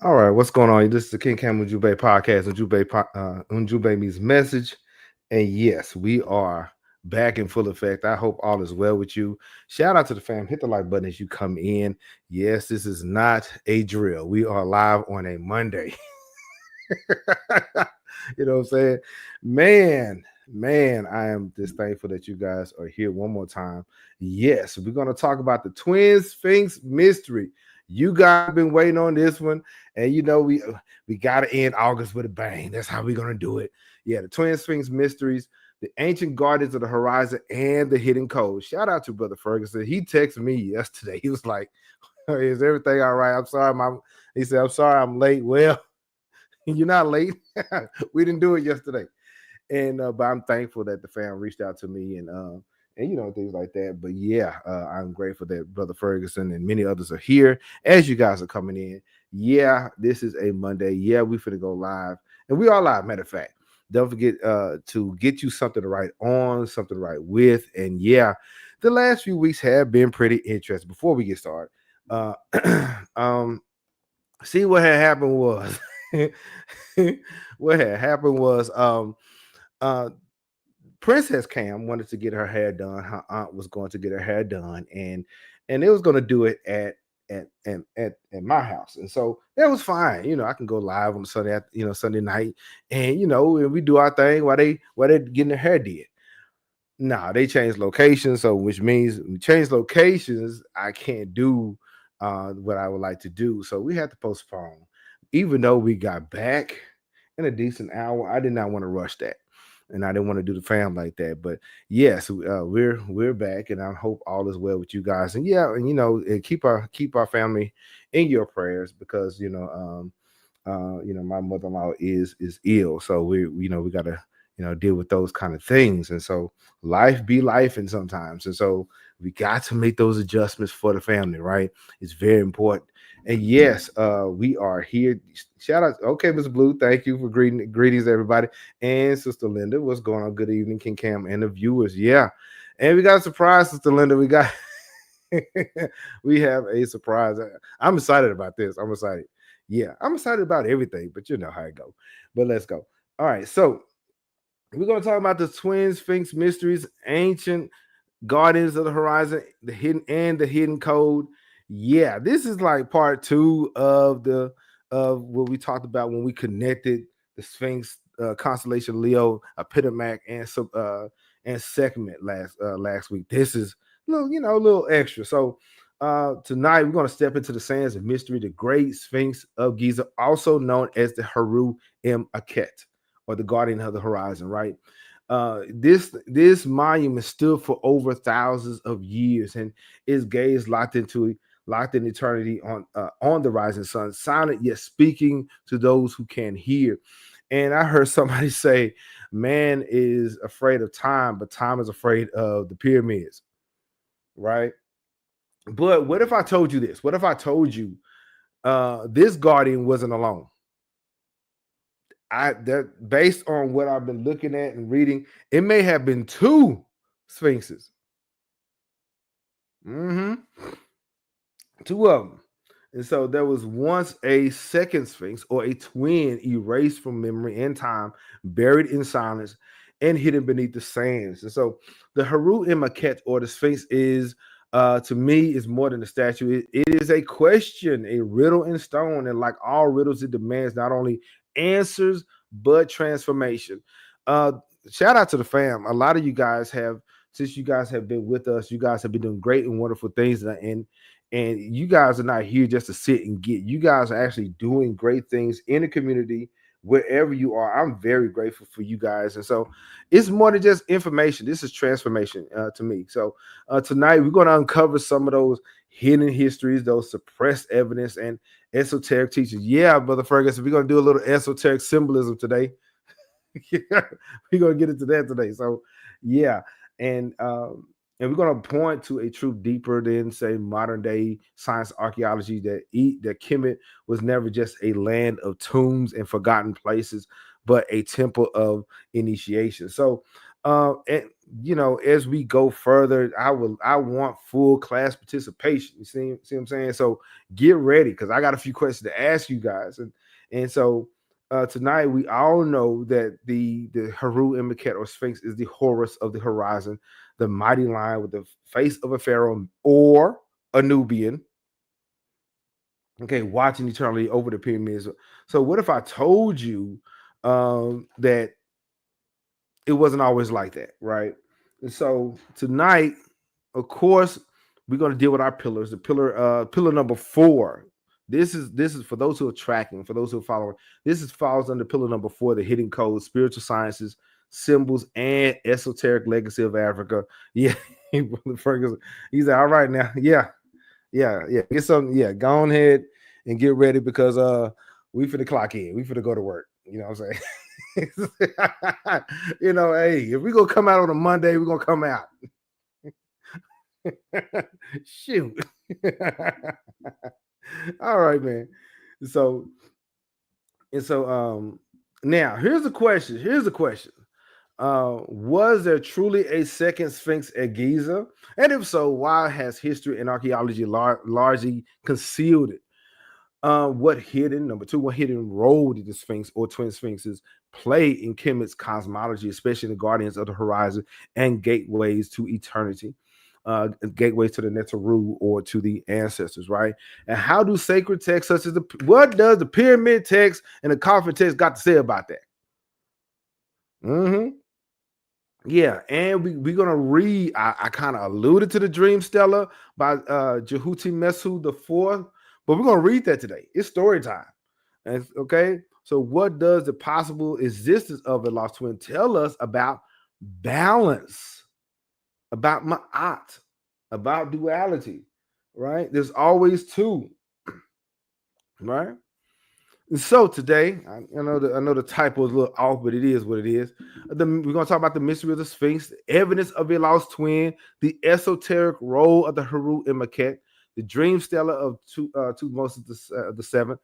All right, what's going on? This is the King Cam Ujumbe Podcast. Ujumbe means message. And yes, we are back in full effect. I hope all is well with you. Shout out to the fam. Hit the like button as you come in. Yes, this is not a drill. We are live on a Monday. You know what I'm saying? Man, I am just thankful that you guys are here one more time. Yes, we're going to talk about the Twin Sphinx mystery. You guys have been waiting on this one, and you know we got to end August with a bang. That's how we're going to do it. Yeah, the Twin Sphinx mysteries, the ancient guardians of the horizon, and the hidden code. Shout out to Brother Ferguson. He texted me yesterday. He was like, "Is everything all right? I'm sorry, Mom." He said, "I'm sorry, I'm late." Well, you're not late. We didn't do it yesterday, and but I'm thankful that the fam reached out to me and you know things like that. But yeah, I'm grateful that Brother Ferguson and many others are here as you guys are coming in. Yeah, this is a Monday. Yeah, we finna go live, and we are live. Matter of fact, don't forget to get you something to write on, something to write with, and yeah, the last few weeks have been pretty interesting. Before we get started, uh, um, see what had happened was what had happened was uh Princess Cam wanted to get her hair done. Her aunt was going to get her hair done, and it was going to do it at my house, and so that was fine. You know, I can go live on Sunday, Sunday night, and and we do our thing while they getting their hair did. Nah, they changed locations, so which means we change locations. I can't do what I would like to do, so we had to postpone. Even though we got back in a decent hour, I did not want to rush that, and I didn't want to do the fam like that. But yes, we're back, and I hope all is well with you guys. And yeah, and and keep our family in your prayers because my mother-in-law is ill, so we gotta deal with those kind of things, and so life be life, and sometimes, and so we got to make those adjustments for the family, right? It's very important. And yes, we are here. Shout out, okay, Mr. Blue, thank you for greetings, everybody, and Sister Linda. What's going on? Good evening, King Cam, and the viewers. Yeah, and we got a surprise, Sister Linda. We got we have a surprise. I'm excited about this. I'm excited. Yeah, I'm excited about everything, but you know how it go. But let's go. All right, so we're gonna talk about the Twin Sphinx mysteries, ancient guardians of the horizon, the hidden code. Yeah, this is like part two of what we talked about when we connected the Sphinx, constellation Leo, Epitomac, and Sekhmet last week. This is a little extra. So tonight we're going to step into the sands of mystery, the Great Sphinx of Giza, also known as the Heru Akhet, or the guardian of the horizon, right? This monument stood for over thousands of years, and its gaze locked in eternity on the rising sun, silent yet speaking to those who can hear. And I heard somebody say, "Man is afraid of time, but time is afraid of the pyramids." Right? But what if I told you this? What if I told you this guardian wasn't alone? That based on what I've been looking at and reading, it may have been two sphinxes. Two of them. And so there was once a second sphinx or a twin erased from memory and time, buried in silence and hidden beneath the sands. And so the Heru Immaket, or the sphinx, is to me is more than a statue. It is a question, a riddle in stone, and like all riddles, it demands not only answers but transformation. Uh, Shout out to the fam. A lot of you guys have, since you guys have been with us, you guys have been doing great and wonderful things, and you guys are not here just to sit and get. You guys are actually doing great things in the community wherever you are. I'm very grateful for you guys, and so it's more than just information. This is transformation to me. So tonight we're going to uncover some of those hidden histories, those suppressed evidence, and esoteric teachings. Yeah, Brother Ferguson, we're going to do a little esoteric symbolism today. We're going to get into that today. So yeah, and and we're going to point to a truth deeper than, say, modern day science archaeology, that Kemet was never just a land of tombs and forgotten places, but a temple of initiation. So And as we go further, I want full class participation. You see what I'm saying? So get ready, because I got a few questions to ask you guys. And so tonight we all know that the Heru and Akhet, or Sphinx, is the Horus of the horizon, the mighty lion with the face of a pharaoh or a Nubian. Okay, watching eternally over the pyramids. So what if I told you that it wasn't always like that, right? And so tonight, of course, we're going to deal with our pillars. The pillar number 4. This is for those who are tracking, for those who are following. This is falls under pillar number 4, the hidden codes, spiritual sciences, symbols, and esoteric legacy of Africa. Yeah, Ferguson. He said, "All right now, yeah. Get some, go on ahead and get ready, because we finna clock in. We finna go to work. You know what I'm saying?" Hey, if we gonna come out on a Monday, we're gonna come out. Shoot. All right, man. So now here's the question. Was there truly a second Sphinx at Giza? And if so, why has history and archaeology largely concealed it? What hidden role did the Sphinx or twin Sphinxes play in Kemet's cosmology, especially the guardians of the horizon and gateways to eternity, gateways to the Neteru or to the ancestors, right? And how do sacred texts such as what does the pyramid text and the coffin text got to say about that? Yeah, and we're gonna read. I kind of alluded to the dream Stele by Jehuti Mesu the fourth, but we're gonna read that today. It's story time. And okay, so what does the possible existence of a lost twin tell us about balance, about ma'at, about duality? Right? There's always two, right? So today, I know the typo is a little off, but it is what it is. We're going to talk about the mystery of the Sphinx, the evidence of a lost twin, the esoteric role of the Heru and Akhet, the dream Stele of Thutmose the seventh,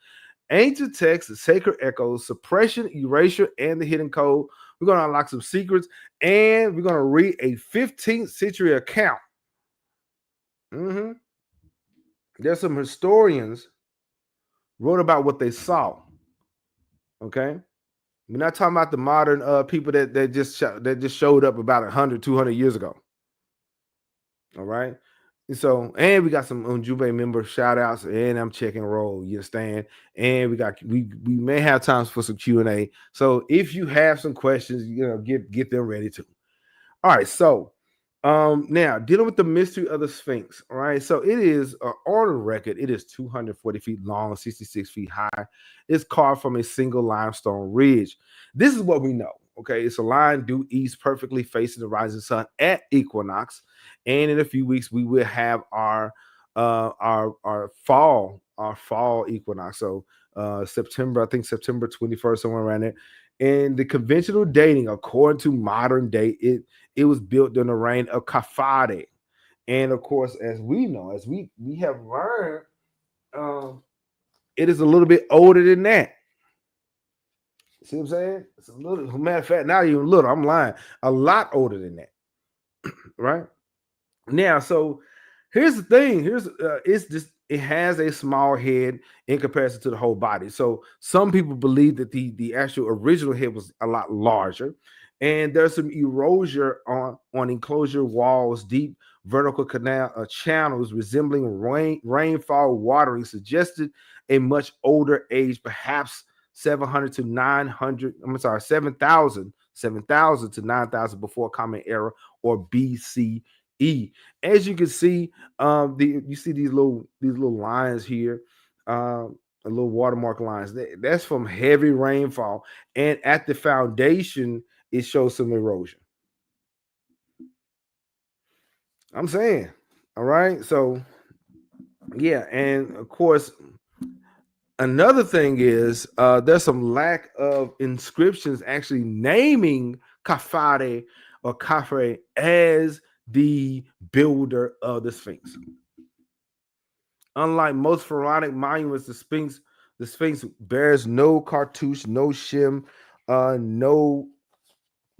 ancient texts, the sacred echoes, suppression, erasure, and the hidden code. We're going to unlock some secrets, and we're going to read a 15th century account. There's some historians wrote about what they saw. Okay. We're not talking about the modern people that just showed up about 100, 200 years ago. All right. And we got some Ujumbe member shout outs, and I'm checking roll. You understand? And we may have times for some Q&A. So if you have some questions, get them ready too. All right. So now dealing with the mystery of the Sphinx. All right. So it is on the record, it is 240 feet long, 66 feet high. It's carved from a single limestone ridge. This is what we know. Okay, it's a line due east, perfectly facing the rising sun at equinox. And in a few weeks, we will have our fall equinox. So September, I think September 21st, somewhere around there. And the conventional dating, according to modern day, it was built during the reign of Kafade. And of course, as we know, as we have learned, it is a little bit older than that. See what I'm saying? It's a little, matter of fact, not even little, I'm lying, a lot older than that. Right? Now, so here's the thing. It's just, it has a small head in comparison to the whole body. So some people believe that the actual original head was a lot larger. And there's some erosion on enclosure walls, deep vertical canal channels resembling rainfall watering suggested a much older age, perhaps 700 to 900. I'm sorry, 7,000 to 9,000 before Common Era or BCE. As you can see, you see these little lines here, a little watermark lines. That's from heavy rainfall, and at the foundation, it shows some erosion. I'm saying, all right. So, yeah, and of course, another thing is there's some lack of inscriptions actually naming Kafare or Kafre as the builder of the Sphinx. Unlike most pharaonic monuments, the Sphinx bears no cartouche, no shim, no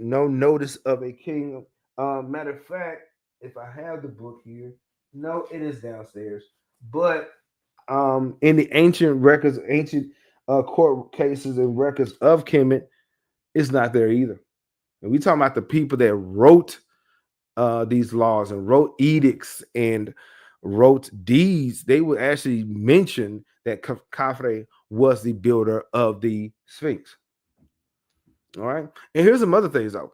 no notice of a king. Matter of fact, if I have the book here, no, it is downstairs. But in the ancient records, ancient court cases and records of Kemet, it's not there either. And we talking about the people that wrote these laws and wrote edicts and wrote deeds. They would actually mention that Khafre was the builder of the Sphinx. All right. And here's some other things though.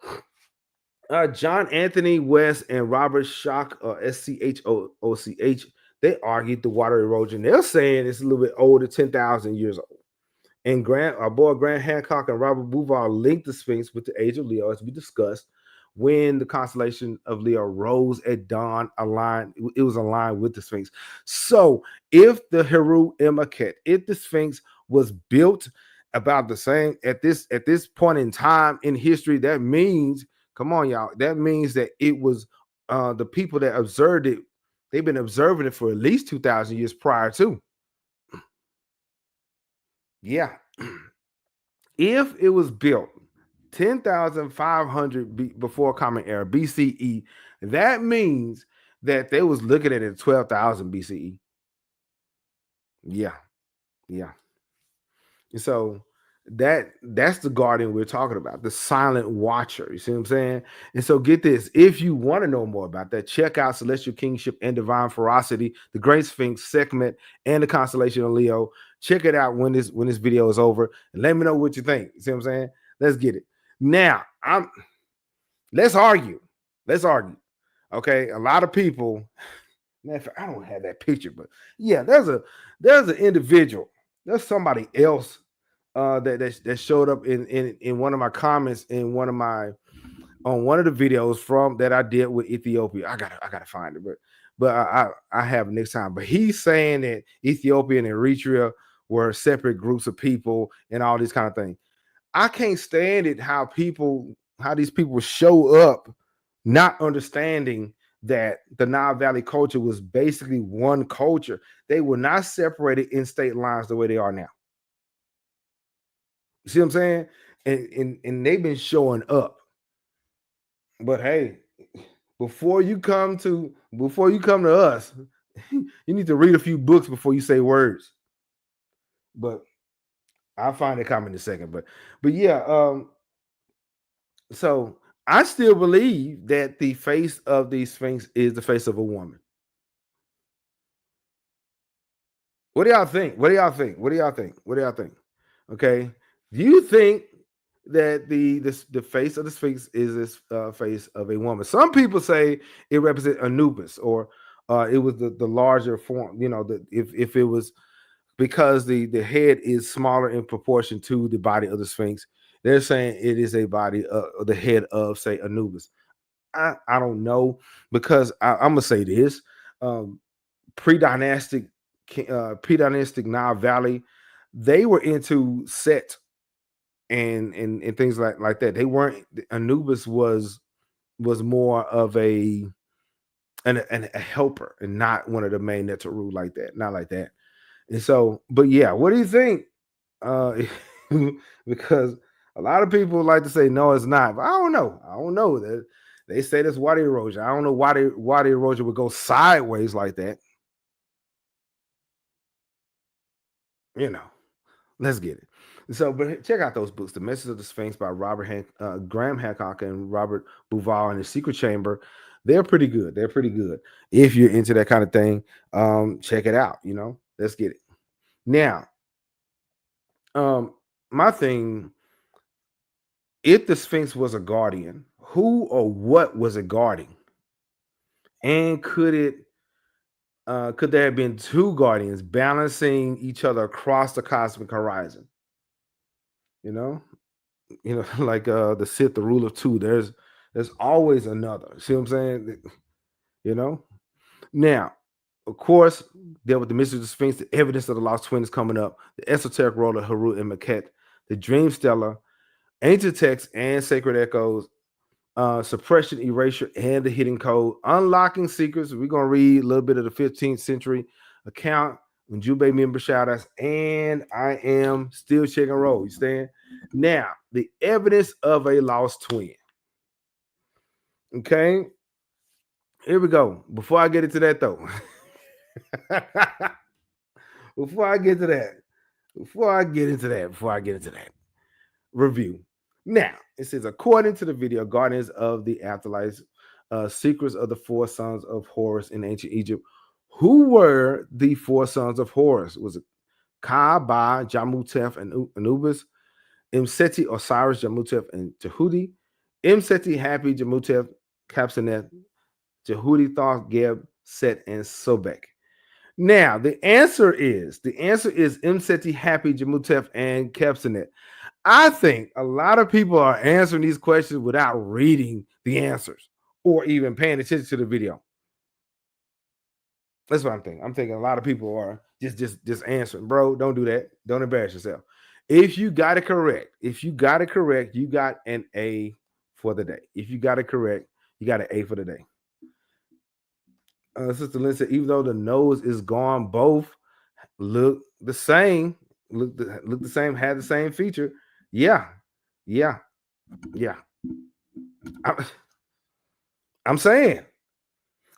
John Anthony West and Robert Schoch, Schooch, they argued the water erosion. They're saying it's a little bit older, 10,000 years old. And our boy Grant Hancock and Robert Bouval linked the Sphinx with the age of Leo, as we discussed, when the constellation of Leo rose at dawn, it was aligned with the Sphinx. So if the Heru Akhet, if the Sphinx was built about the same at this point in time in history, that means, come on, y'all, that means that it was the people that observed it, they've been observing it for at least 2,000 years prior to. Yeah. If it was built 10,500 before Common Era, BCE, that means that they was looking at it 12,000 BCE. Yeah. Yeah. And so that's the guardian we're talking about, the silent watcher. You see what I'm saying? And so get this, if you want to know more about that, check out Celestial Kingship and Divine Ferocity, the Great Sphinx, Sekhmet, and the Constellation of Leo. Check it out when this video is over and let me know what you think. You see what I'm saying? Let's get it. Now, let's argue. Okay, a lot of people, man, I don't have that picture, but yeah, there's an individual, there's somebody else that showed up in one of my comments on one of the videos from that I did with Ethiopia. I gotta find it, but I have next time. But he's saying that Ethiopia and Eritrea were separate groups of people and all these kind of things. I can't stand it how these people show up not understanding that the Nile Valley culture was basically one culture. They were not separated in state lines the way they are now. See what I'm saying? And they've been showing up. But hey, before you come to us, you need to read a few books before you say words. But I'll find a comment in a second. But yeah, so I still believe that the face of the Sphinx is the face of a woman. What do y'all think? Okay. Do you think that the face of the Sphinx is this face of a woman? Some people say it represents Anubis, or it was the larger form, if it was because the head is smaller in proportion to the body of the Sphinx. They're saying it is a body of the head of, say, Anubis. I don't know, because I'm gonna say this: pre-dynastic Nile Valley, they were into Set and things like that. They weren't. Anubis was more of a helper and not one of the main that to rule like that. Not like that. And so, but yeah, what do you think? Because a lot of people like to say no, it's not. But I don't know. That they say that's water erosion. I don't know why the water erosion would go sideways like that. Let's get it. So, but check out those books: The Message of the Sphinx by Graham Hancock and Robert Bouval, and The Secret Chamber. They're pretty good. If you're into that kind of thing, check it out. Let's get it. Now, my thing: if the Sphinx was a guardian, who or what was it guarding? And could there have been two guardians balancing each other across the cosmic horizon? Like the Sith, the rule of two. There's always another. See what I'm saying? Now, of course, there with the mystery of the Sphinx, the evidence of the lost twin is coming up, the esoteric role of Heru and Akhet, the dream Stele, ancient texts and sacred echoes, suppression, erasure, and the hidden code, unlocking secrets. We're gonna read a little bit of the 15th century account, Ujumbe member shoutouts, and I am still checking roll. You stand now. The evidence of a lost twin. Okay, here we go. Before I get into that, though, before I get to that, before I get into that review. Now, it says, according to the video, Guardians of the Afterlife, Secrets of the Four Sons of Horus in Ancient Egypt. Who were the four sons of Horus? Was it Ka, Ba, Jamutef, and Anubis? Imseti, Osiris, Jamutef, and Jehudi? Imseti, Happy, Jamutef, Capsanet, Jehudi, Thoth, Geb, Set, and Sobek. Now, the answer is Imseti, Happy, Jamutef, and Capsanet. I think a lot of people are answering these questions without reading the answers or even paying attention to the video. That's what I'm thinking. I'm thinking a lot of people are just answering. Bro, don't do that. Don't embarrass yourself. If you got it correct, you got an A for the day. If you got it correct, you got an A for the day. Sister Lynn said, even though the nose is gone, both look the same. Look the same, had the same feature. Yeah, yeah, yeah. I'm saying,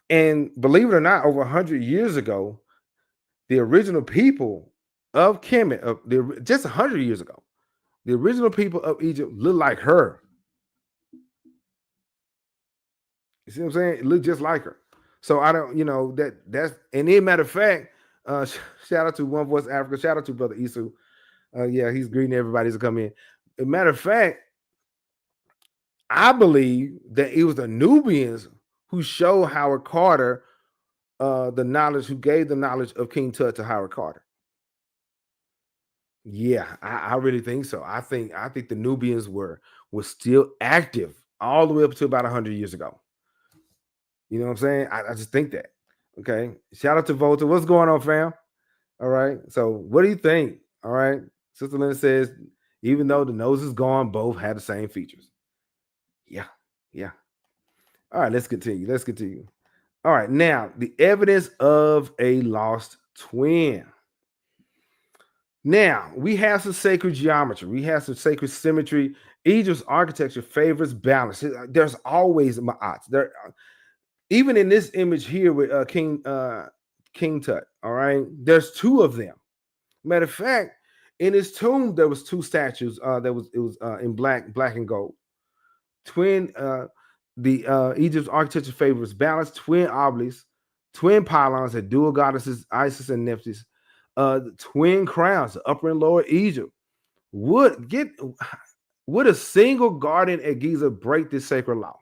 and believe it or not, over 100 years ago, the original people of Kemet, just 100 years ago, the original people of Egypt looked like her. You see what I'm saying? It looked just like her. So I don't, that's, and then matter of fact, shout out to One Voice Africa, shout out to Brother Isu. Yeah, he's greeting everybody to come in. As a matter of fact, I believe that it was the Nubians who showed Howard Carter the knowledge, who gave the knowledge of King Tut to Howard Carter. Yeah, I really think so. I think the Nubians were still active all the way up to about 100 years ago. You know what I'm saying? I just think that. Okay. Shout out to Volta. What's going on, fam? All right. So what do you think? All right. Sister Lynn says, even though the nose is gone, both have the same features. Yeah. Yeah. All right, let's continue. Let's continue. All right, now the evidence of a lost twin. Now we have some sacred geometry. We have some sacred symmetry. Egypt's architecture favors balance. There's always ma'at. There, even in this image here with King Tut. All right, there's two of them. Matter of fact, in his tomb there was two statues. It was in black and gold. Twin. The Egypt's architecture favors balanced twin obelisks, twin pylons that dual goddesses Isis and Nephthys, twin crowns, the upper and lower Egypt. Would a single guardian at Giza break this sacred law?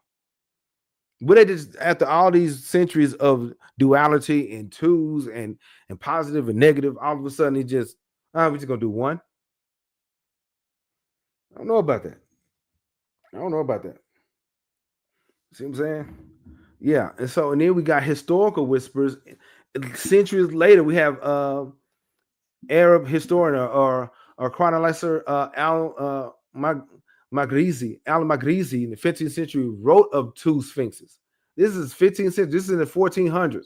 Would they just, after all these centuries of duality and twos and positive and negative, all of a sudden he just, we're just gonna do one? I don't know about that. I don't know about that. See what I'm saying? Yeah, and then we got historical whispers. Centuries later, we have Arab historian or chronicler Magrizi, Al Magrizi in the 15th century wrote of two sphinxes. This is 15th century. This is in the 1400s.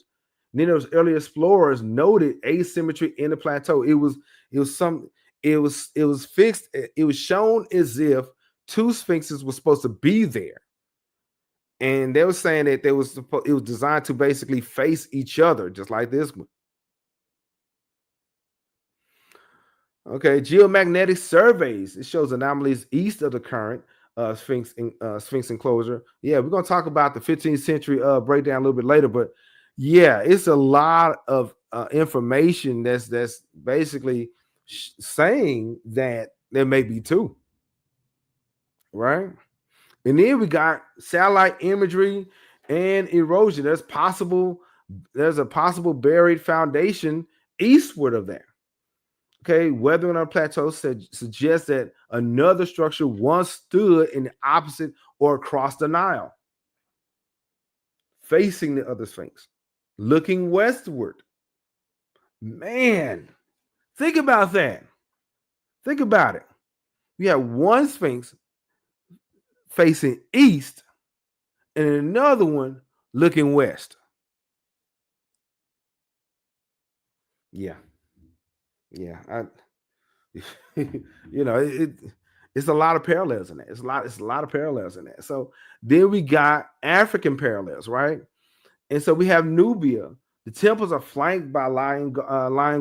Then those early explorers noted asymmetry in the plateau. It was fixed. It was shown as if two sphinxes were supposed to be there, and they were saying that it was designed to basically face each other, just like this one. Okay, geomagnetic surveys. It shows anomalies east of the current Sphinx enclosure. Yeah, we're gonna talk about the 15th century breakdown a little bit later, but yeah, it's a lot of information that's basically saying that there may be two, right? And then we got satellite imagery and erosion. There's a possible buried foundation eastward of there. Okay, weathering on a plateau suggests that another structure once stood in the opposite or across the Nile, facing the other Sphinx, looking westward. Man, think about that. Think about it. You have one Sphinx facing east and another one looking west. Yeah, yeah. You know, It's a lot of parallels in that. It's a lot of parallels in that. So then we got African parallels, right? And so we have Nubia. The temples are flanked by lion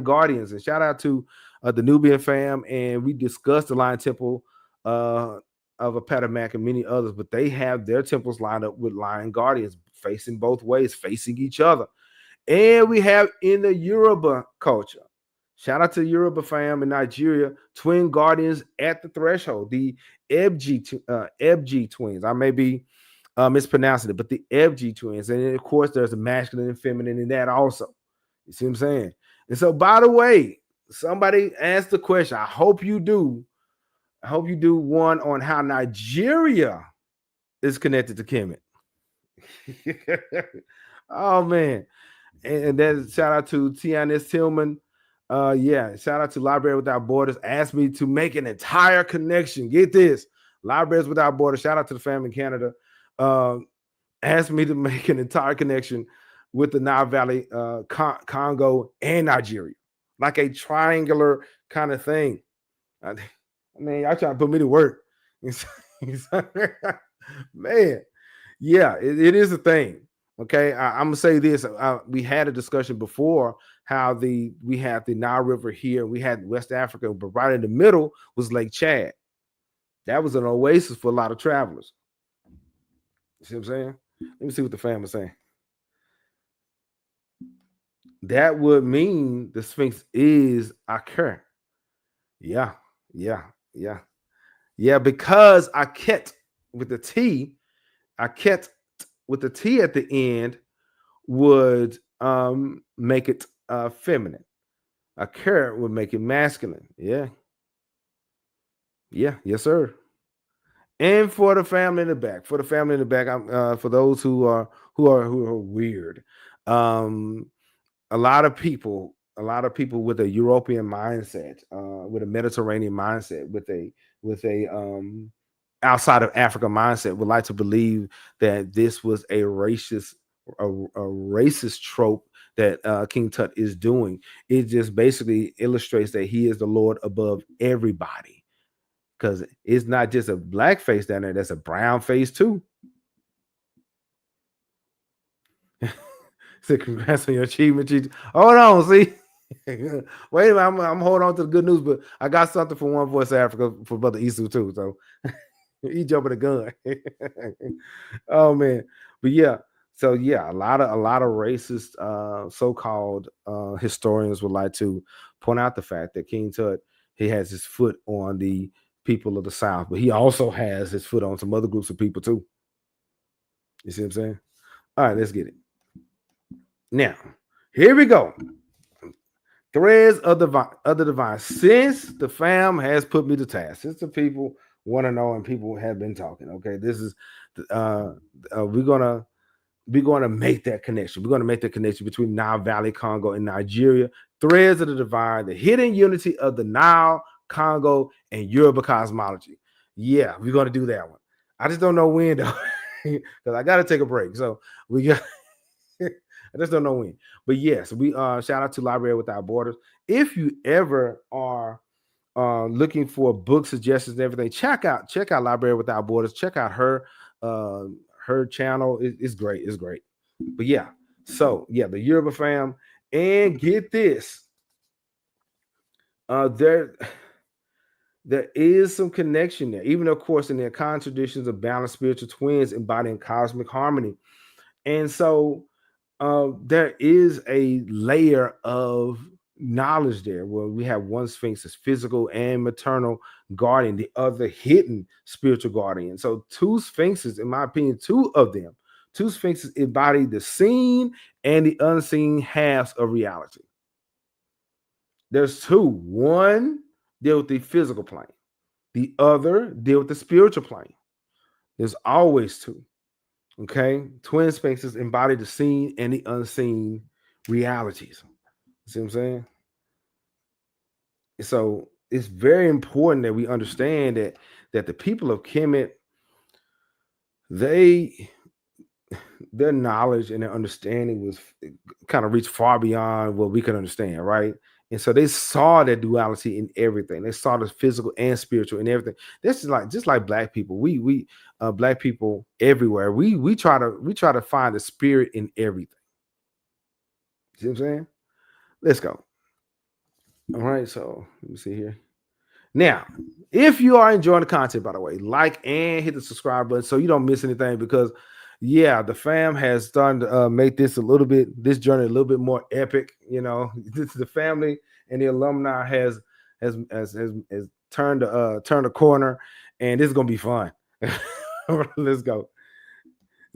guardians. And shout out to the Nubian fam. And we discussed the lion temple of Apatamak and many others, but they have their temples lined up with lion guardians facing both ways, facing each other. And we have in the Yoruba culture, shout out to Yoruba fam in Nigeria, twin guardians at the threshold, the Ebji twins. I may be mispronouncing it, but the FG twins. And then, of course, there's a masculine and feminine in that also. You see what I'm saying? And so, by the way, somebody asked the question. I hope you do. I hope you do one on how Nigeria is connected to Kemet. Oh, man. And then shout out to Tianis Tillman. Yeah, shout out to Library Without Borders. Asked me to make an entire connection. Get this. Libraries Without Borders. Shout out to the family in Canada. Asked me to make an entire connection with the Nile Valley, Congo, and Nigeria, like a triangular kind of thing. I mean, y'all trying to put me to work. Man, yeah, it is a thing. Okay, I'm gonna say this. We had a discussion before how we had the Nile River here, we had West Africa, but right in the middle was Lake Chad. That was an oasis for a lot of travelers. You see what I'm saying? Let me see what the fam is saying. That would mean the Sphinx is Akhet. Yeah, because Akhet with the T, Akhet with the T at the end would make it feminine. Akhet would make it masculine. Yeah. Yes, sir. And for the family in the back, I'm for those who are weird. A lot of people with a European mindset, with a Mediterranean mindset, with a outside of Africa mindset, would like to believe that this was a racist trope that King Tut is doing. It just basically illustrates that he is the Lord above everybody. Because it's not just a black face down there, that's a brown face too. So congrats on your achievement. Hold on, see. Wait a minute, I'm holding on to the good news, but I got something for One Voice Africa for Brother Isu too. So he jumping the gun. Oh man. But yeah, so yeah, a lot of racist so-called historians would like to point out the fact that King Tut, he has his foot on the people of the South, but he also has his foot on some other groups of people too. You see what I'm saying? All right, let's get it. Now, here we go. Threads of the divine. Since the fam has put me to task, since the people want to know and people have been talking. Okay, this is we're gonna make that connection. We're gonna make that connection between Nile Valley, Congo, and Nigeria. Threads of the divine, the hidden unity of the Nile, Congo, and Yoruba cosmology. Yeah, we're gonna do that one. I just don't know when though, because I gotta take a break. So we got. I just don't know when. But yes, we shout out to Library Without Borders. If you ever are looking for book suggestions and everything, check out Library Without Borders. Check out her channel. It's great. It's great. But yeah, so yeah, the Yoruba fam. And get this. There is some connection there, even of course in their contradictions of balanced spiritual twins embodying cosmic harmony. And so there is a layer of knowledge there where we have one Sphinx as physical and maternal guardian, the other hidden spiritual guardian. So two Sphinxes, in my opinion, two Sphinxes embody the seen and the unseen halves of reality. There's two. One deal with the physical plane. The other deal with the spiritual plane. There's always two. Okay, twin Sphinxes embody the seen and the unseen realities. See what I'm saying? So it's very important that we understand that the people of Kemet, their knowledge and their understanding was kind of reached far beyond what we can understand, right? And so they saw that duality in everything. They saw the physical and spiritual in everything. This is like just like black people. We black people everywhere. We try to find the spirit in everything. See what I'm saying? Let's go. All right, so let me see here. Now, if you are enjoying the content, by the way, like and hit the subscribe button so you don't miss anything, because yeah, the fam has started to make this this journey a little bit more epic. The family and the alumni has turned a corner, and this is gonna be fun. Let's go.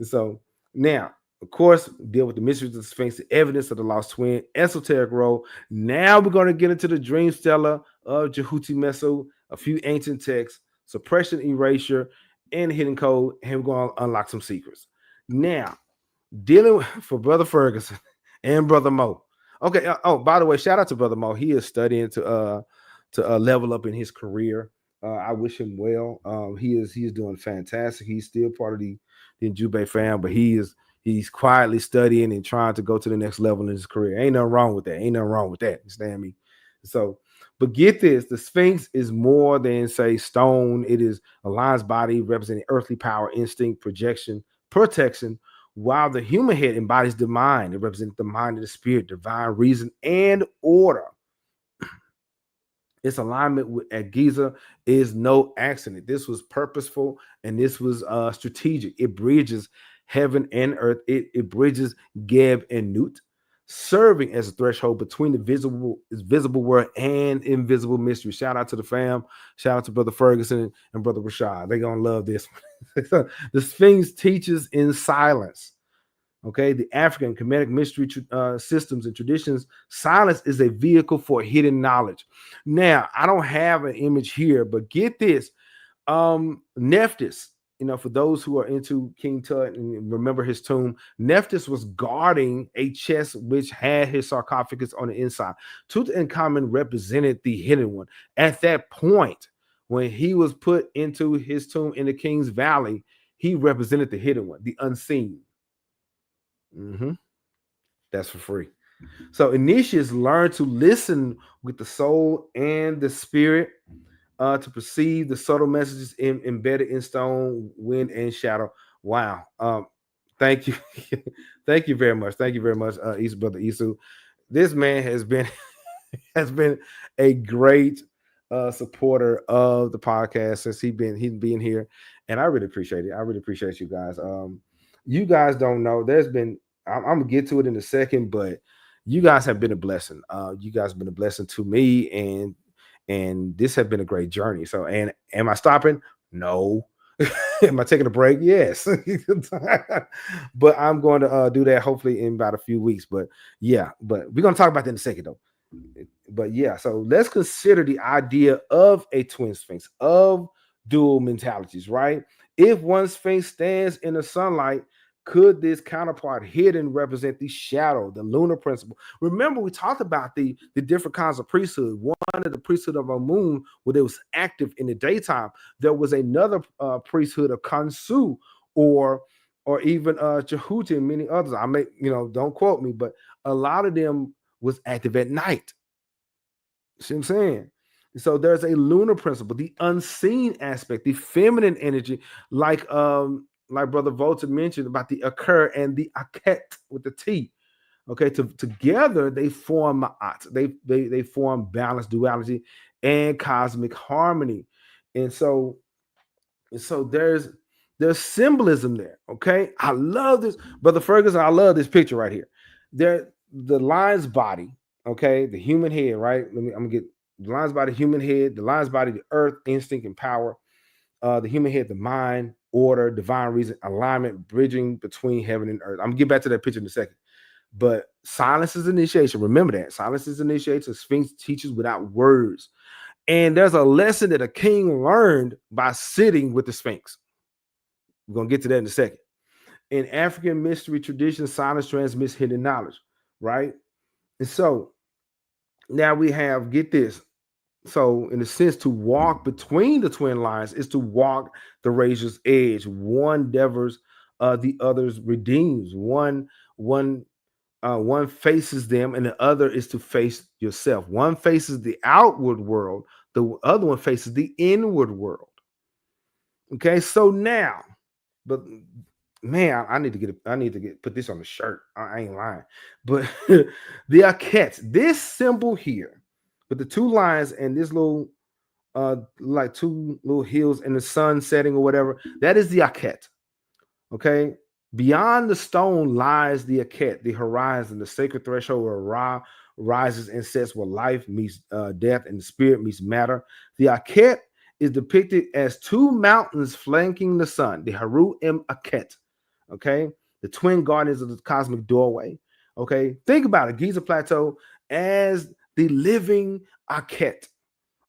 So now, of course, deal with the mysteries of the Sphinx, the evidence of the lost twin, esoteric role. Now we're going to get into the dream stela of Jehuti Meso, a few ancient texts, suppression, erasure, and hidden code, and we're going to unlock some secrets. Now, dealing for Brother Ferguson and Brother Mo. Okay. By the way, shout out to Brother Mo. He is studying to level up in his career. I wish him well. He's doing fantastic. He's still part of the Ujumbe fam, but he's quietly studying and trying to go to the next level in his career. Ain't nothing wrong with that. You understand me? So, but get this: the Sphinx is more than, say, stone. It is a lion's body representing earthly power, instinct, projection, protection. While the human head embodies the mind, it represents the mind of the spirit, divine reason, and order. Its alignment at Giza is no accident. This was purposeful, and this was strategic. It bridges heaven and earth. It bridges Geb and Nut, serving as a threshold between the visible world and invisible mystery. Shout out to the fam. Shout out to Brother Ferguson and Brother Rashad. They're going to love this. The Sphinx teaches in silence. Okay, the African Kemetic mystery systems and traditions, silence is a vehicle for hidden knowledge. Now, I don't have an image here, but get this. Nephthys, for those who are into King Tut and remember his tomb, Nephthys was guarding a chest which had his sarcophagus on the inside. Tutankhamun represented the hidden one. At that point, when he was put into his tomb in the King's Valley, he represented the hidden one, the unseen. That's for free. So initiates learn to listen with the soul and the spirit to perceive the subtle messages embedded in stone, wind, and shadow. Wow. Thank you. Thank you very much. Thank you very much, Brother Isu. This man has been a great supporter of the podcast since he's been here, and I really appreciate it. I really appreciate you guys. You guys don't know. I'm gonna get to it in a second, but you guys have been a blessing. You guys have been a blessing to me, and this has been a great journey. So, and am I stopping? No. Am I taking a break? Yes. But I'm going to do that hopefully in about a few weeks. But yeah, but we're gonna talk about that in a second though. But yeah, so let's consider the idea of a twin sphinx, of dual mentalities, right? If one sphinx stands in the sunlight, could this counterpart hidden represent the shadow, the lunar principle? Remember, we talked about the different kinds of priesthood. One of the priesthood of a moon, where it was active in the daytime. There was another priesthood of Kansu, or even Jehuti, and many others. I may, don't quote me, but a lot of them was active at night. See what I'm saying? So there's a lunar principle, the unseen aspect, the feminine energy, like Brother Volta mentioned about the Akhet and the Akhet with the T. Okay, together they form Ma'at. They form balance, duality, and cosmic harmony. And so there's symbolism there. Okay, I love this, Brother Ferguson. I love this picture right here. The lion's body. Okay, the human head. Right. I'm gonna get the lion's body, human head. The lion's body, the earth, instinct, and power. The human head, the mind, order, divine reason, alignment, bridging between heaven and earth. I'm gonna get back to that picture in a second. But silence is initiation. Remember that. Silence is initiation. Sphinx teaches without words. And there's a lesson that a king learned by sitting with the Sphinx. We're gonna get to that in a second. In African mystery tradition, silence transmits hidden knowledge, right? And so now we have, get this. So, in a sense, to walk between the twin lines is to walk the razor's edge. One endeavors, the other's redeems. One one faces them, and the other is to face yourself. One faces the outward world, the other one faces the inward world. Okay, so now, but man, I need to put this on the shirt. I ain't lying, but the Akhet, this symbol here, with the two lines and this little like two little hills and the sun setting or whatever, that is the Akhet. Okay. Beyond the stone lies the Akhet, the horizon, the sacred threshold where Ra rises and sets, where life meets death and the spirit meets matter. The Akhet is depicted as two mountains flanking the sun, the Heru and Akhet. Okay. The twin guardians of the cosmic doorway. Okay. Think about it. Giza Plateau as the living Akhet.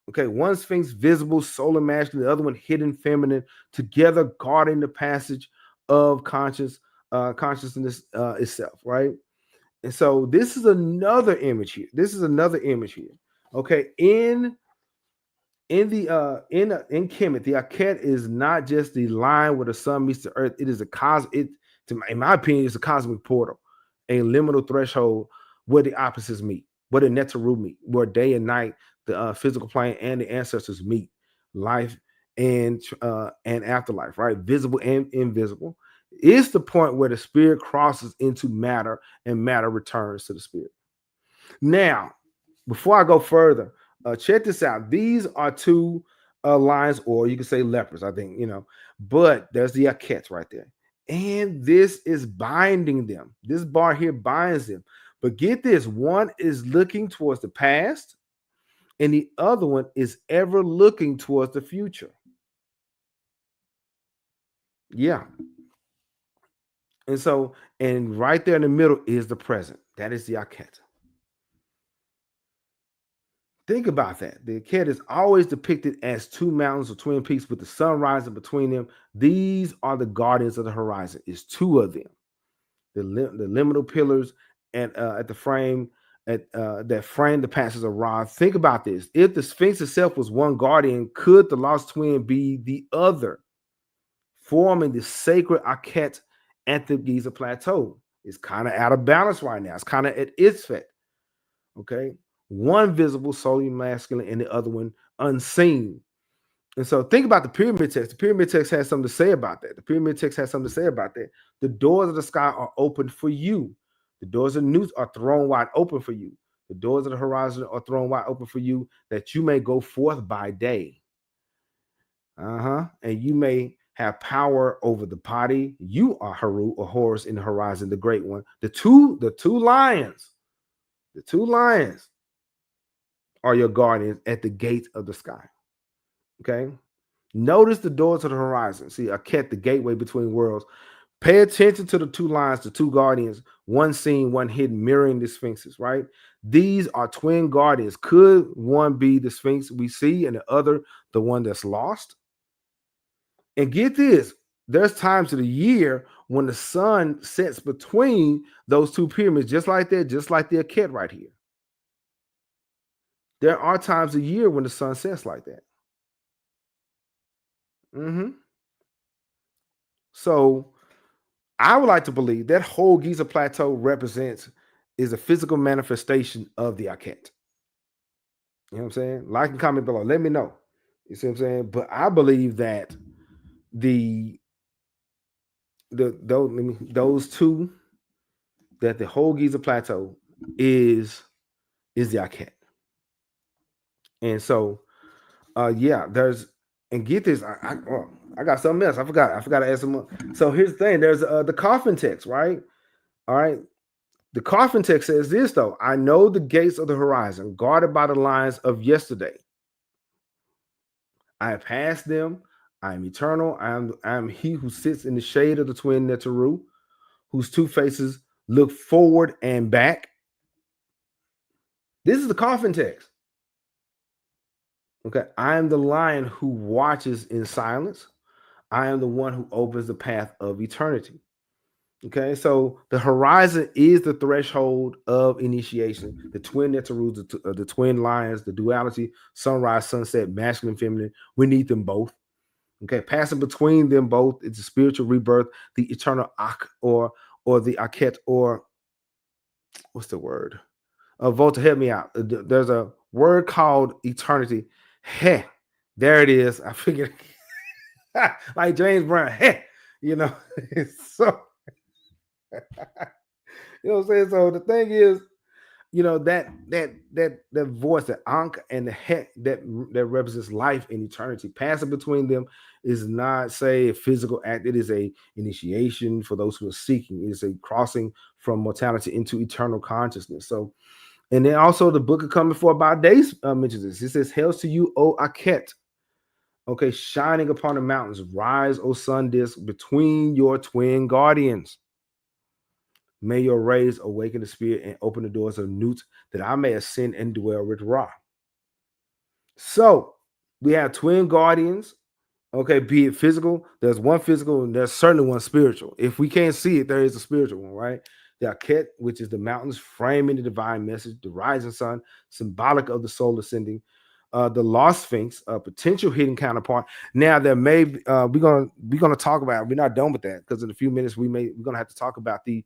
Okay, one sphinx visible, solar masculine, the other one hidden, feminine, together guarding the passage of consciousness itself, right? And so this is another image here. Okay, in Kemet, the Akhet is not just the line where the sun meets the earth. It is a in my opinion, it's a cosmic portal, a liminal threshold where the opposites meet, where the Netaru meet, where day and night, the physical plane and the ancestors meet, life and afterlife, right? Visible and invisible. It's the point where the spirit crosses into matter and matter returns to the spirit. Now, before I go further, check this out. These are two lions, or you can say lepers, I think, but there's the Akhet right there. And this is binding them. This bar here binds them. But get this, one is looking towards the past, and the other one is ever looking towards the future. Yeah. And so, and right there in the middle is the present. That is the Akhet. Think about that. The Akhet is always depicted as two mountains or twin peaks with the sun rising between them. These are the guardians of the horizon. It's two of them. The liminal pillars at the frame that frame the passage of Ra. Think about this. If the Sphinx itself was one guardian, could the lost twin be the other, forming the sacred Akhet at the Giza Plateau? It's kind of out of balance right now. It's kind of at its fit. Okay. One visible, solely masculine, and the other one unseen. And so think about the pyramid text. The pyramid text has something to say about that. The doors of the sky are open for you. The doors of the news are thrown wide open for you. The doors of the horizon are thrown wide open for you, that you may go forth by day. And you may have power over the body. You are Heru or Horus in the horizon, the great one. The two lions are your guardians at the gate of the sky. Okay. Notice the doors of the horizon. See, Akhet, the gateway between worlds. Pay attention to the two lines, the two guardians, one seen, one hidden, mirroring the sphinxes, right? These are twin guardians. Could one be the sphinx we see and the other the one that's lost? And get this, there's times of the year when the sun sets between those two pyramids, just like that, just like the Akhet right here. There are times a year when the sun sets like that. So I would like to believe that whole Giza Plateau is a physical manifestation of the Akhet. You know what I'm saying? Like and comment below. Let me know. You see what I'm saying? But I believe that those two, that the whole Giza Plateau is the Akhet. And so and get this, I got something else. I forgot to add some more. So here's the thing. There's the coffin text, right? All right. The coffin text says this, though. I know the gates of the horizon, guarded by the lines of yesterday. I have passed them. I am eternal. I am he who sits in the shade of the twin Netaru, whose two faces look forward and back. This is the coffin text. Okay. I am the lion who watches in silence. I am the one who opens the path of eternity. Okay, so the horizon is the threshold of initiation. The twin Netarus, the twin lions, the duality, sunrise, sunset, masculine, feminine. We need them both. Okay, passing between them both is the spiritual rebirth, the eternal Ak or the Akhet, or what's the word? Volta, help me out. There's a word called eternity. Heh, there it is. I figured like James Brown. Heh, you know. So you know what I'm saying. So the thing is, you know, that voice, that ankh and the heck that represents life and eternity, passing between them is not, say, a physical act. It is a initiation for those who are seeking. It is a crossing from mortality into eternal consciousness. So, and then also the book of coming for about days mentions this. It says, "Hails to you, O Akhet." Okay, shining upon the mountains, rise, O sun disk, between your twin guardians. May your rays awaken the spirit and open the doors of Newt, that I may ascend and dwell with Ra. So we have twin guardians. Okay, be it physical, there's one physical and there's certainly one spiritual. If we can't see it, there is a spiritual one, right? The Akhet, which is the mountains framing the divine message, the rising sun, symbolic of the soul ascending. The lost sphinx, a potential hidden counterpart. Now there may we're gonna talk about. We're not done with that because in a few minutes we're gonna have to talk about the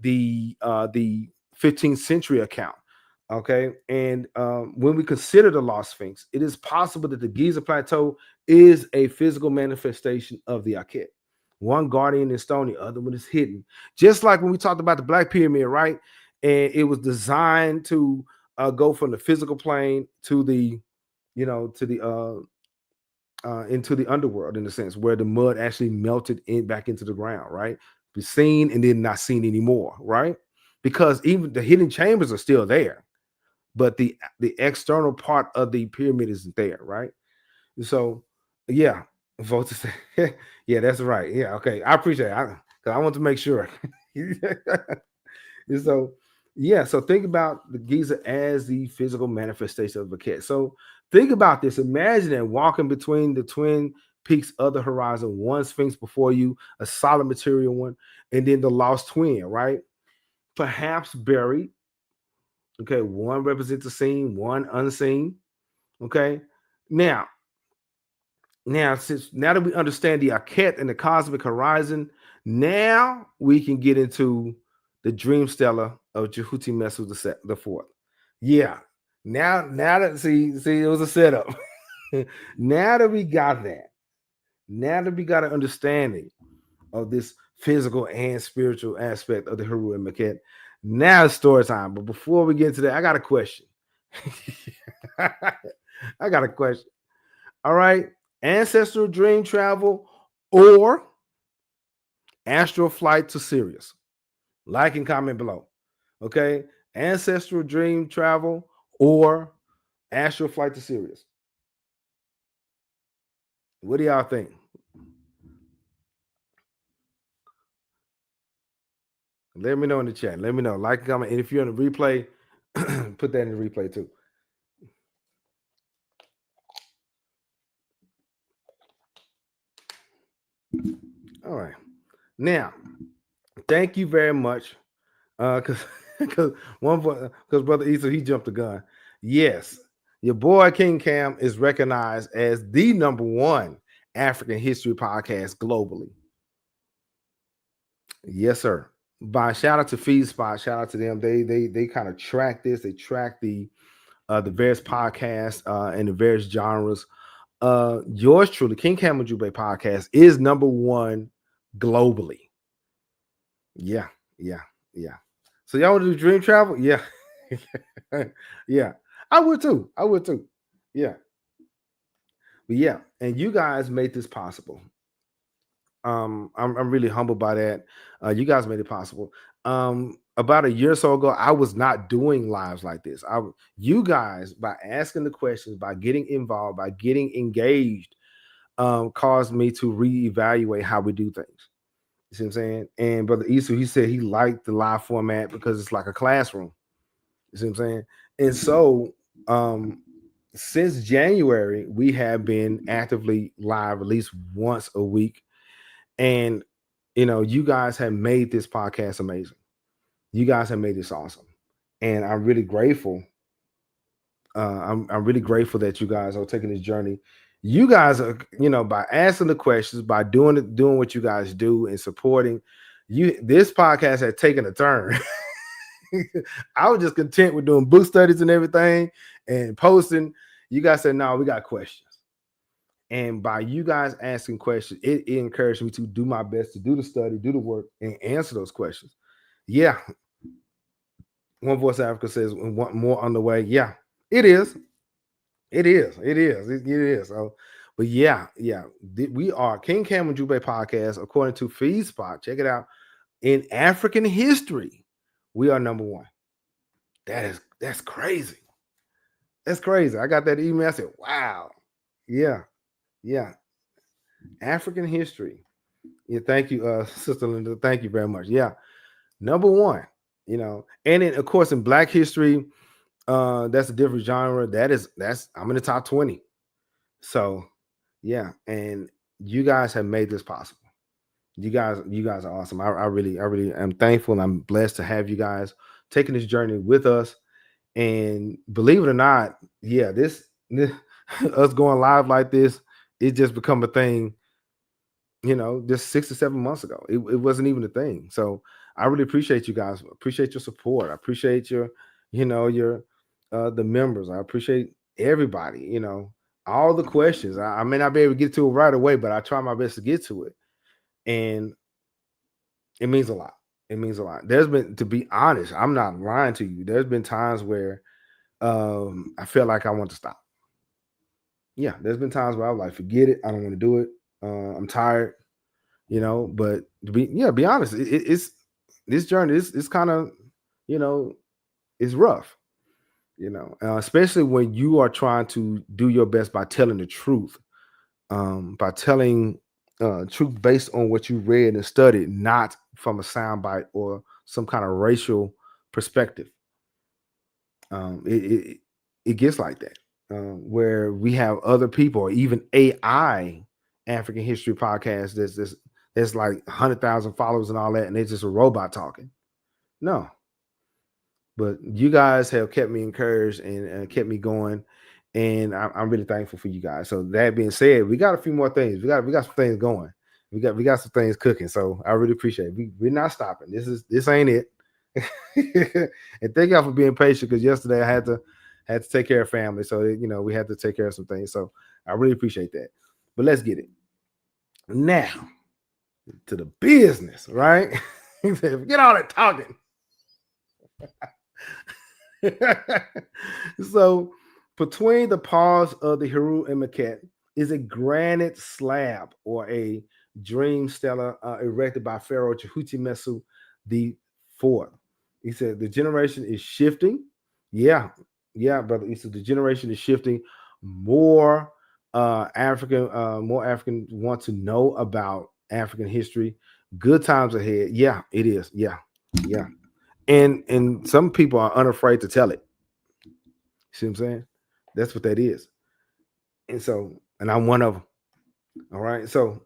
15th century account. Okay, and when we consider the lost sphinx, it is possible that the Giza Plateau is a physical manifestation of the Akhet. One guardian is stone, the other one is hidden. Just like when we talked about the Black Pyramid, right? And it was designed to go from the physical plane to the, you know, to the into the underworld, in a sense, where the mud actually melted in back into the ground, right? Be seen and then not seen anymore, right? Because even the hidden chambers are still there, but the external part of the pyramid isn't there, right? So, yeah, votes say, yeah, that's right. Yeah, okay, I appreciate it. Because I want to make sure. And so, yeah, so think about the Giza as the physical manifestation of a cat. So think about this. Imagine that walking between the twin peaks of the horizon, one sphinx before you, a solid material one, and then the lost twin, right? Perhaps buried. Okay, one represents the seen, one unseen. Okay, now, now that we understand the Akhet and the cosmic horizon, now we can get into the dream stela of Jehuti Mesu the fourth. Yeah. Now that see, it was a setup. Now that we got that, now that we got an understanding of this physical and spiritual aspect of the Heru and Akhet, now it's story time. But before we get into that, I got a question. I got a question. All right. Ancestral dream travel or astral flight to Sirius? Like and comment below. Okay. Ancestral dream travel or astral flight to Sirius? What do y'all think? Let me know in the chat. Let me know. Like and comment. And if you're on the replay, put that in the replay too. All right. Now, thank you very much. Because brother Issa, he jumped the gun. Yes, your boy King Cam is recognized as the #1 African history podcast globally. Yes, sir. By shout out to FeedSpot, shout out to them. They kind of track this. They track the various podcasts and the various genres. Yours truly, King Cam Ujumbe Podcast, is #1 globally. Yeah. So y'all want to do dream travel? Yeah. Yeah. I would too. Yeah. But yeah, and you guys made this possible. I'm really humbled by that. You guys made it possible. About a year or so ago, I was not doing lives like this. You guys, by asking the questions, by getting involved, by getting engaged, caused me to reevaluate how we do things. You see what I'm saying? And Brother Issa, he said he liked the live format because it's like a classroom. You see what I'm saying? And so since January, we have been actively live at least once a week. And you guys have made this podcast amazing. You guys have made this awesome. And I'm really grateful. I'm really grateful that you guys are taking this journey. You guys are, by asking the questions, by doing what you guys do and supporting you, this podcast has taken a turn. I was just content with doing book studies and everything and posting. You guys said, no, we got questions. And by you guys asking questions, it encouraged me to do my best to do the study, do the work, and answer those questions. Yeah. One Voice Africa says, we want more on the way. Yeah, it is. It is. It is. It is. So, but yeah. We are King Cam Ujumbe Podcast, according to FeedSpot. Check it out. In African history, we are number one. That's crazy. That's crazy. I got that email. I said, wow. Yeah. African history. Yeah, thank you, Sister Linda. Thank you very much. Yeah. Number one, and then of course in Black history, that's a different genre. That's I'm in the top 20. So yeah, and you guys have made this possible. You guys are awesome. I really am thankful and I'm blessed to have you guys taking this journey with us. And believe it or not, yeah, this us going live like this, it just become a thing, just 6 or 7 months ago. It wasn't even a thing. So I really appreciate you guys. Appreciate your support. I appreciate your the members. I appreciate everybody, all the questions. I may not be able to get to it right away, but I try my best to get to it. And it means a lot. It means a lot. There's been, to be honest, I'm not lying to you. There's been times where I feel like I want to stop. Yeah, there's been times where I was like, forget it. I don't want to do it. I'm tired, but to be honest, it's this journey is kind of, it's rough, especially when you are trying to do your best by telling the truth, by telling truth based on what you read and studied, not from a soundbite or some kind of racial perspective. It gets like that, where we have other people or even AI African history podcast that's like 100,000 followers and all that, and it's just a robot talking. No, but you guys have kept me encouraged and kept me going, and I'm really thankful for you guys. So that being said, we got a few more things. We got some things going. We got some things cooking. So I really appreciate it. We're not stopping. This ain't it. And thank y'all for being patient, because yesterday I had to take care of family. So we had to take care of some things. So I really appreciate that. But let's get it now to the business, right? Get all that talking. So between the paws of the Heru and Akhet is a granite slab or a dream stele erected by Pharaoh Thutmose the Fourth. He said the generation is shifting. Yeah, brother. He said the generation is shifting. More African want to know about African history. Good times ahead. Yeah, it is. Yeah. And some people are unafraid to tell it. See what I'm saying? That's what that is. And I'm one of them. All right. So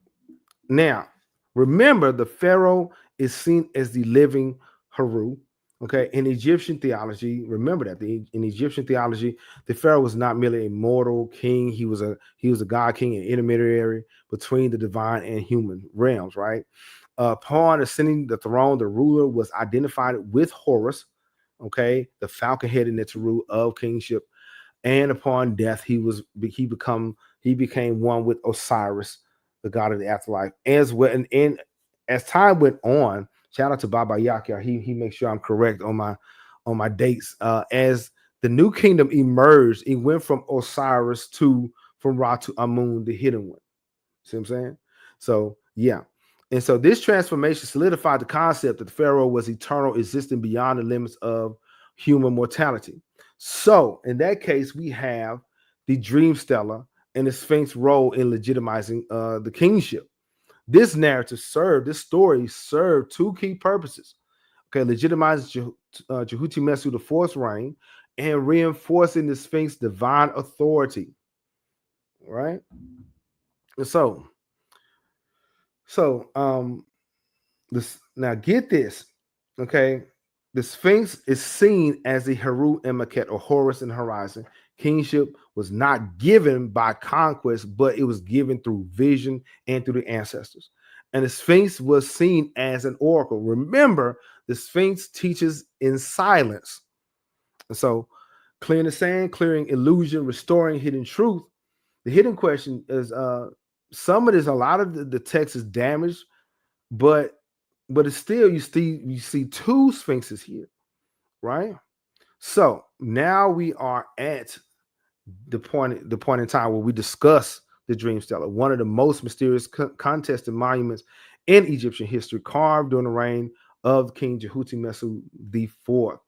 now, remember, the Pharaoh is seen as the living Heru. Okay. In Egyptian theology, remember that in Egyptian theology, the Pharaoh was not merely a mortal king. He was a god king, an intermediary between the divine and human realms. Right. Upon ascending the throne, the ruler was identified with Horus. Okay, the falcon-headed Neteru of kingship. And upon death, he became one with Osiris, the god of the afterlife, as well. And as time went on, shout out to Baba Yakia. He makes sure I'm correct on my dates. As the new kingdom emerged, it went from Osiris from Ra to Amun, the hidden one. See what I'm saying? So yeah. And so this transformation solidified the concept that the Pharaoh was eternal, existing beyond the limits of human mortality. So in that case, we have the dream stela and the Sphinx role in legitimizing the kingship. This story served two key purposes. Okay, legitimizing Thutmose the Fourth's reign and reinforcing the Sphinx's divine authority. Right? Now get this, okay? The Sphinx is seen as the Heru and Akhet, or Horus and Horizon. Kingship was not given by conquest, but it was given through vision and through the ancestors. And the Sphinx was seen as an oracle. Remember, The Sphinx teaches in silence. And so, clearing the sand, clearing illusion, restoring hidden truth. The hidden question is some of this, a lot of the text is damaged, but it's still you see two sphinxes here, right? So now we are at the point in time where we discuss the dream stele, one of the most mysterious contested monuments in Egyptian history, carved during the reign of King Jehuti-Mesu IV,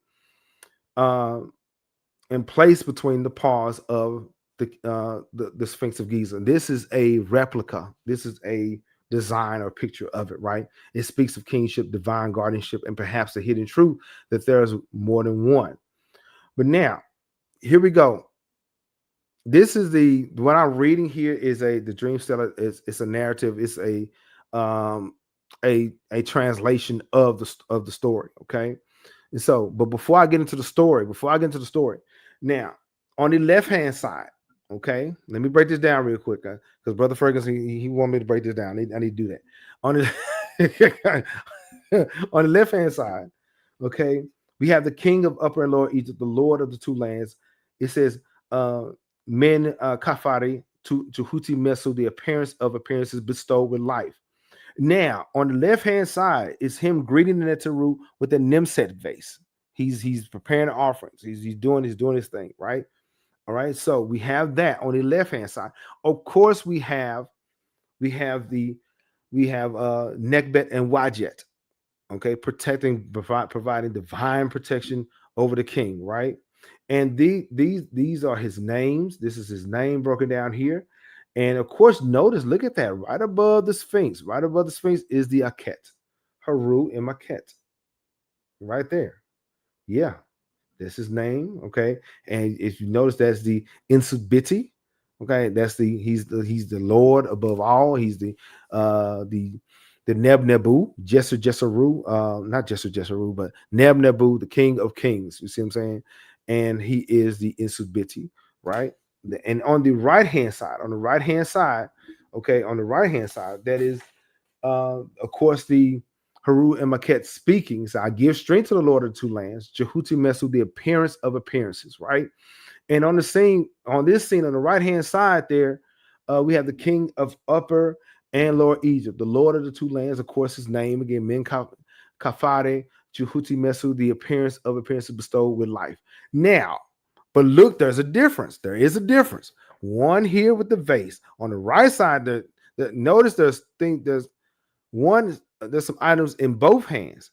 and placed between the paws of the Sphinx of Giza. This is a replica. This is a design or picture of it, right? It speaks of kingship, divine guardianship, and perhaps the hidden truth that there's more than one. But now, here we go. This is what I'm reading here is the dream stele. It's a narrative. It's a translation of the story. Okay, and so, but before I get into the story, now on the left hand side, okay, let me break this down real quick because Brother Ferguson he wanted me to break this down. I need to do that on the on the left hand side. Okay, we have the king of Upper and Lower Egypt, the Lord of the two lands. It says, Men Kafari to Huti Mesu, the appearance of appearances bestowed with life. Now, on the left-hand side is him greeting the Neteru with a Nimset vase. He's preparing the offerings. He's doing his thing, right? All right. So we have that on the left-hand side. Of course, we have Nekbet and Wajet, okay, providing divine protection over the king, right? And these are his names. This is his name broken down here. And of course, notice, look at that. Right above the Sphinx is the Akhet, Heru and Akhet. Right there. Yeah. That's his name. Okay. And if you notice, that's the Insubiti. Okay, that's he's the Lord above all. He's the Neb Nebu, Jesseru, not Jesseru, but Neb Nebu, the King of Kings. You see what I'm saying? And he is the Insubiti, right? And on the right hand side, okay, that is, of course, the Heru and Akhet speaking. So I give strength to the Lord of the two lands, Jehuti Mesu, the appearance of appearances, right? And on this scene on the right hand side there, we have the king of Upper and Lower Egypt, the Lord of the two lands. Of course, his name again, Men Kafare, Jehuti Mesu, the appearance of appearances bestowed with life. Now, but look, there's a difference. There is a difference. One here with the vase on the right side. Notice there's some items in both hands,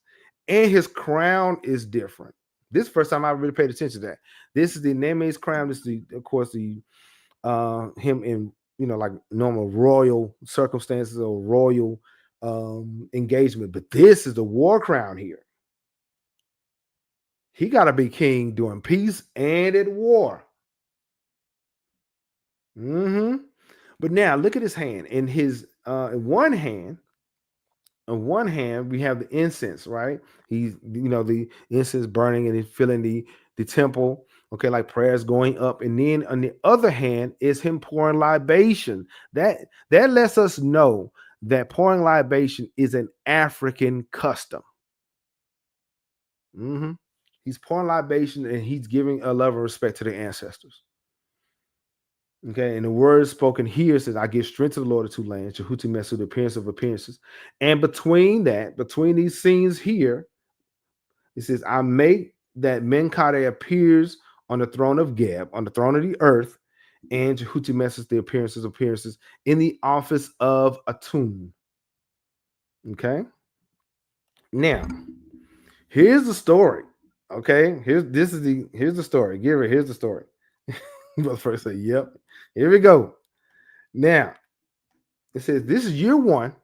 and his crown is different. This is the first time I really paid attention to that. This is the Neme's crown. This is of course the him in like normal royal circumstances or royal engagement, but this is the war crown here. He got to be king during peace and at war. But now look at his hand. In his in one hand, we have the incense, right? He's the incense burning and he's filling the temple, okay, like prayers going up. And then on the other hand is him pouring libation. That lets us know that pouring libation is an African custom. He's pouring libation and he's giving a love and respect to the ancestors. Okay, and the word spoken here says, I give strength to the Lord of two lands, Jehuti Mesu, the appearance of appearances. And between these scenes here, it says, I make that Menkade appears on the throne of Geb, on the throne of the earth, and Jehuti Mesu, the appearances in the office of Atum. Okay. Now, here's the story. Okay, here's the story. Here's the story. But first say, yep. Here we go. Now, it says this is year one.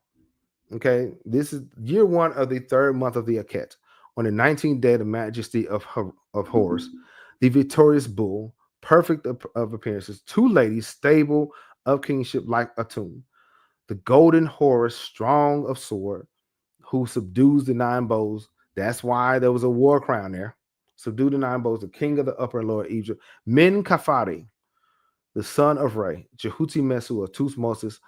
Okay, this is year one of the third month of the Akhet. On the 19th day of the majesty of Horus, the victorious bull, perfect of appearances, two ladies, stable of kingship like Atum, the golden Horus, strong of sword, who subdues the nine bows. That's why there was a war crown there. Subdue the nine bows, the king of the Upper and Lower Egypt, Men Kafari, the son of Re, Jehuti Mesu of Thutmose,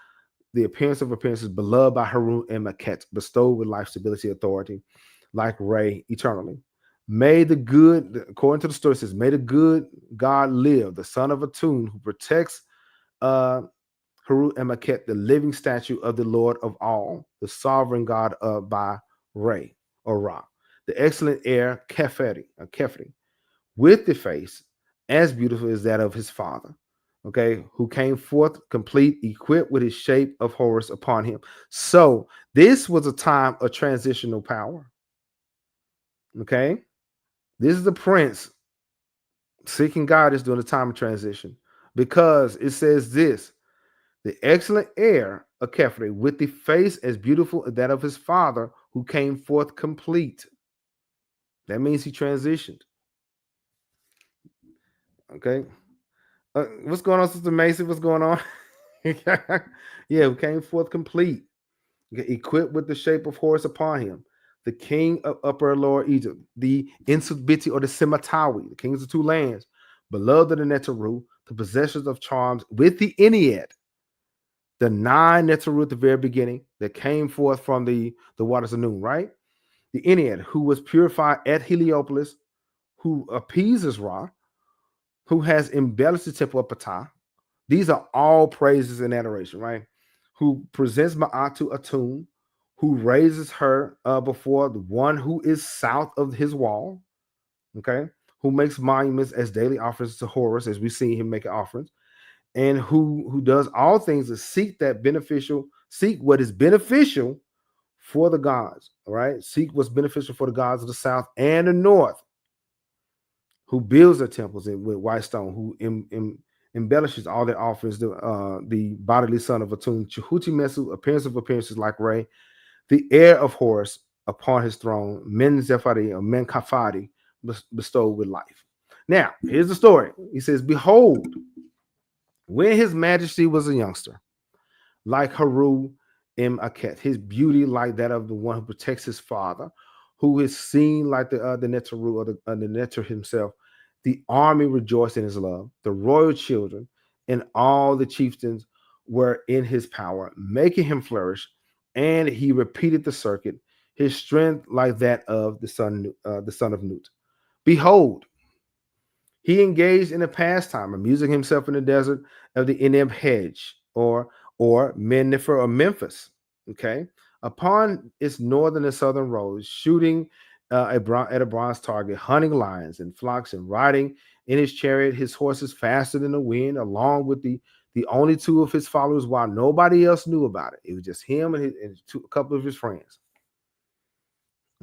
the appearance of appearances, beloved by Heru and Akhet, bestowed with life, stability, authority. like Ray eternally. May the good, according to the story, it says, may the good God live, the son of Atun, who protects uh Heru and Akhet, the living statue of the Lord of all, the sovereign God of by Ray or Ra, the excellent heir Keferi, with the face as beautiful as that of his father, okay, who came forth complete, equipped with his shape of Horus upon him. So this was a time of transitional power, okay? This is the prince seeking guidance during the time of transition, because it says this: the excellent heir of Kefri, with the face as beautiful as that of his father, who came forth complete. That means he transitioned. Okay. What's going on, Sister Macy? What's going on? Yeah, who came forth complete, equipped with the shape of Horus upon him, the king of Upper and Lower Egypt, the Insubiti or the Simatawi, the kings of two lands, beloved of the Netaru, the possessors of charms, with the Ennead, the 9 Netaru at the very beginning that came forth from the waters of noon, right? The Ennead, who was purified at Heliopolis, who appeases Ra, who has embellished the temple of Ptah. These are all praises and adoration, right? Who presents Ma'at to Atun, who raises her before the one who is south of his wall, okay? Who makes monuments as daily offerings to Horus, as we see him making offerings, and who does all things to seek what is beneficial for the gods, all right? Seek what's beneficial for the gods of the south and the north, who builds their temples with white stone, who embellishes all their offerings, the bodily son of Atum, Chehuti Mesu, appearance of appearances like Ray, the heir of Horus upon his throne, Men Zephari or Men Kafadi, bestowed with life. Now, here's the story. He says, behold, when his majesty was a youngster, like Heru im Akhet, his beauty like that of the one who protects his father, who is seen like the Netaru or the Neter himself. The army rejoiced in his love. The royal children and all the chieftains were in his power, making him flourish. And he repeated the circuit, his strength like that of the son of Nut. Behold, he engaged in a pastime, amusing himself in the desert of the Eneb Hedge, or Menifer or Memphis. Okay, upon its northern and southern roads, shooting at a bronze target, hunting lions and flocks, and riding in his chariot, his horses faster than the wind, along with the only 2 of his followers, while nobody else knew about it. It was just him and a couple of his friends.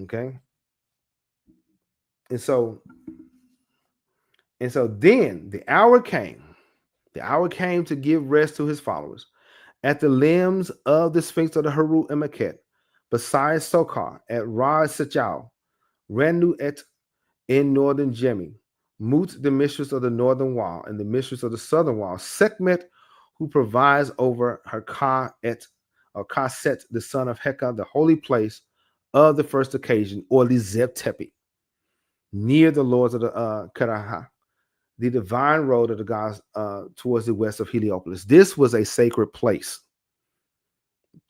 Okay, and so then the hour came. The hour came to give rest to his followers at the limbs of the Sphinx of the Heru and Akhet, besides Sokar at Ra Sechal, Renu et in northern Jemi, Mut, the mistress of the northern wall, and the mistress of the southern wall, Sekhmet, who provides over her Ka et or Kaset, the son of Heka, the holy place of the first occasion, or Lizeb Tepi, near the lords of the Karaha, the divine road of the gods towards the west of Heliopolis. This was a sacred place.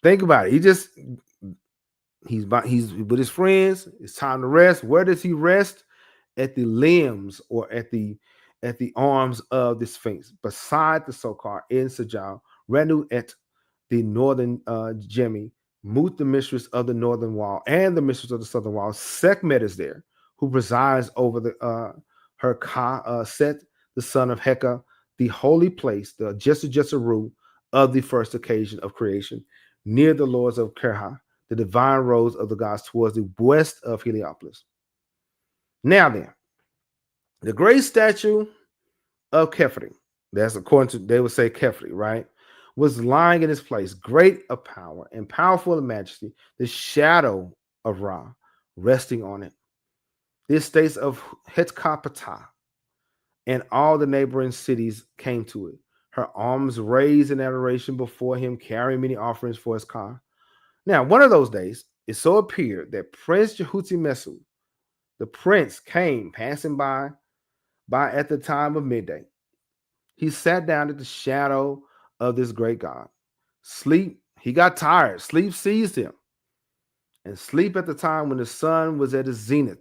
Think about it. He's with his friends. It's time to rest. Where does he rest? At the limbs or at the arms of the Sphinx, beside the Sokar in Sajal, Renu et the northern Jemi, Mut, the mistress of the northern wall, and the mistress of the southern wall. Sekhmet is there, who presides over the her Ka Set, the son of Heka, the holy place, the Jesaru of the first occasion of creation, near the lords of Kerha, the divine roads of the gods towards the west of Heliopolis. Now then, the great statue of Kefri, that's according to, they would say Kefri, right, was lying in its place, great of power and powerful of majesty, the shadow of Ra resting on it. The estates of Hetkapata and all the neighboring cities came to it. Her arms raised in adoration before him, carrying many offerings for his car. Now, one of those days, it so appeared that Prince Jehuti Mesu, the prince, came passing by at the time of midday. He sat down at the shadow of this great God. Sleep, he got tired. Sleep seized him. and sleep at the time when the sun was at its zenith.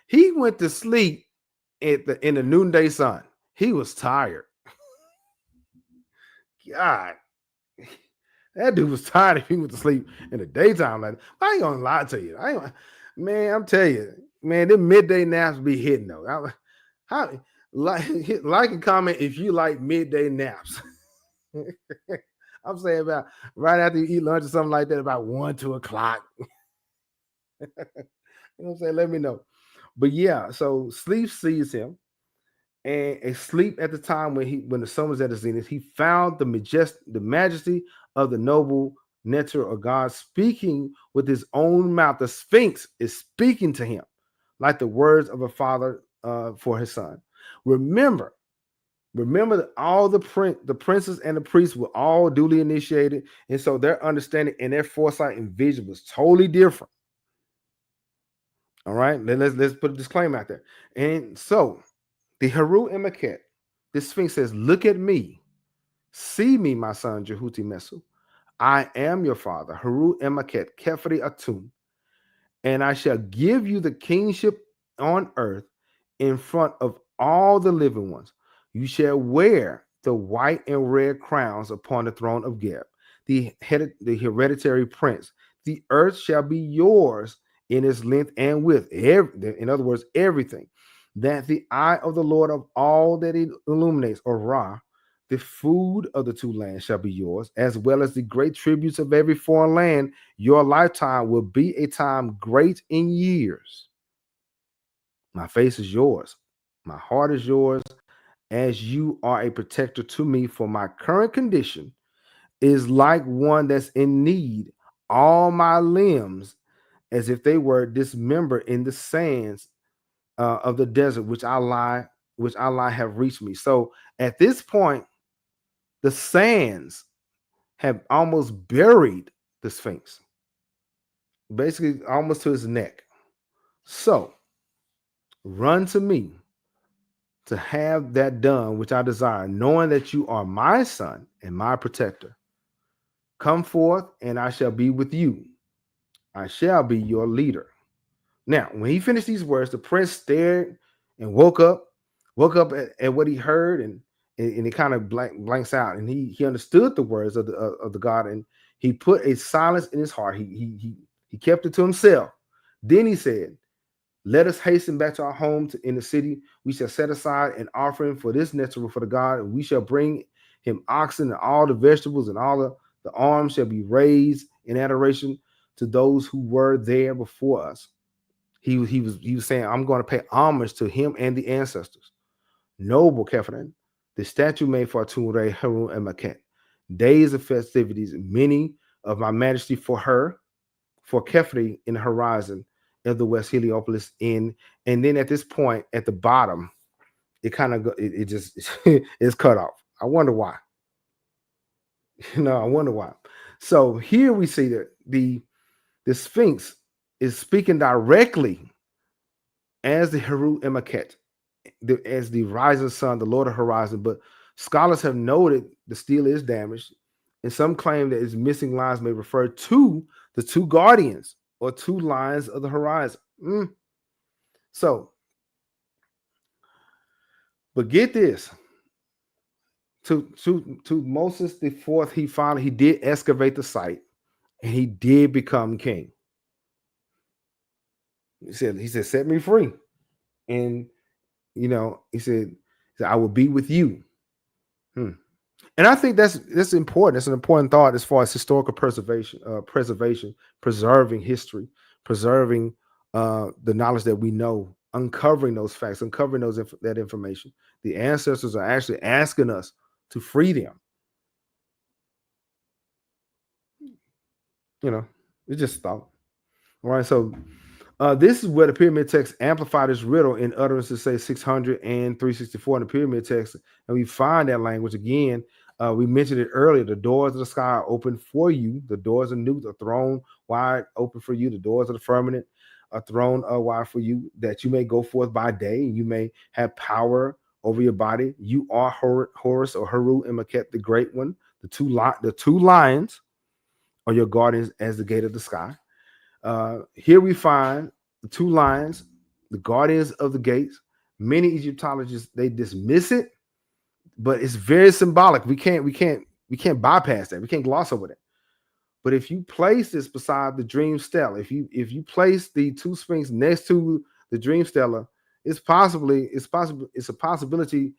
He went to sleep in the noonday sun. He was tired. God, that dude was tired if he went to sleep in the daytime. Like, I ain't gonna lie to you. Man, I'm telling you, man, them midday naps be hitting though. How like and comment if you like midday naps. I'm saying about right after you eat lunch or something like that, about 1-2 o'clock. You know what I'm saying? Let me know. But yeah, so sleep seized him, and asleep at the time when the sun was at the zenith, he found the majesty of the noble nectar of God speaking with his own mouth. The Sphinx is speaking to him like the words of a father for his son. Remember that all the princes and the priests were all duly initiated, and so their understanding and their foresight and vision was totally different. All right, let's put a disclaimer out there. And so the Heru and Akhet, this Sphinx says, "Look at me, see me, my son Jehuti Mesu. I am your father, Heru and Akhet, Kefri Atun, and I shall give you the kingship on earth in front of all the living ones. You shall wear the white and red crowns upon the throne of Geb, the hereditary prince. The earth shall be yours in its length and width." In other words, everything that the eye of the Lord of all that it illuminates, or Ra, the food of the two lands shall be yours, as well as the great tributes of every foreign land. Your lifetime will be a time great in years. My face is yours. My heart is yours, as you are a protector to me, for my current condition is like one that's in need. All my limbs, as if they were dismembered in the sands of the desert, which I lie have reached me. So at this point, the sands have almost buried the Sphinx, basically almost to his neck. So run to me to have that done which I desire, knowing that you are my son and my protector. Come forth, and I shall be with you. I shall be your leader. Now, when he finished these words, the prince stared and woke up at what he heard, and he kind of blanks out, and he understood the words of the god, and he put a silence in his heart. He kept it to himself. Then he said, "Let us hasten back to our home in the city. We shall set aside an offering for this nectar for the god, and we shall bring him oxen and all the vegetables, and all the arms shall be raised in adoration to those who were there before us." He was saying, "I'm going to pay homage to him and the ancestors. Noble Kefren, the statue made for Atunre, Heru, and Akhet. Days of festivities, many of my majesty for her, for Kefri in the horizon of the West Heliopolis in." And then at this point, at the bottom, it kind of it just is cut off. I wonder why. I wonder why. So here we see that the Sphinx is speaking directly as the Heru Emaket, as the rising sun, the Lord of Horizon. But scholars have noted the stele is damaged, and some claim that its missing lines may refer to the two guardians or two lines of the horizon. So, but get this. To Moses the fourth, he did excavate the site, and he did become king. He said, "Set me free," and he said, "I will be with you." And I think that's important. That's an important thought as far as historical preservation, preserving history, preserving the knowledge that we know, uncovering those facts, uncovering that information. The ancestors are actually asking us to free them. It's just thought. All right, so this is where the pyramid text amplified this riddle in utterances, say 600 and 364 in the pyramid text, and we find that language again. We mentioned it earlier. The doors of the sky are open for you. The doors of Newt are thrown wide open for you. The doors of the firmament are thrown wide for you, that you may go forth by day, and you may have power over your body. You are Horus or Heru and Akhet, the great one. The two lions are your guardians as the gate of the sky. Here we find the two lions, the guardians of the gates. Many Egyptologists they dismiss it, but it's very symbolic. We can't bypass that. We can't gloss over that. But if you place this beside the dream stele, if you place the two sphinx next to the dream stele, it's a possibility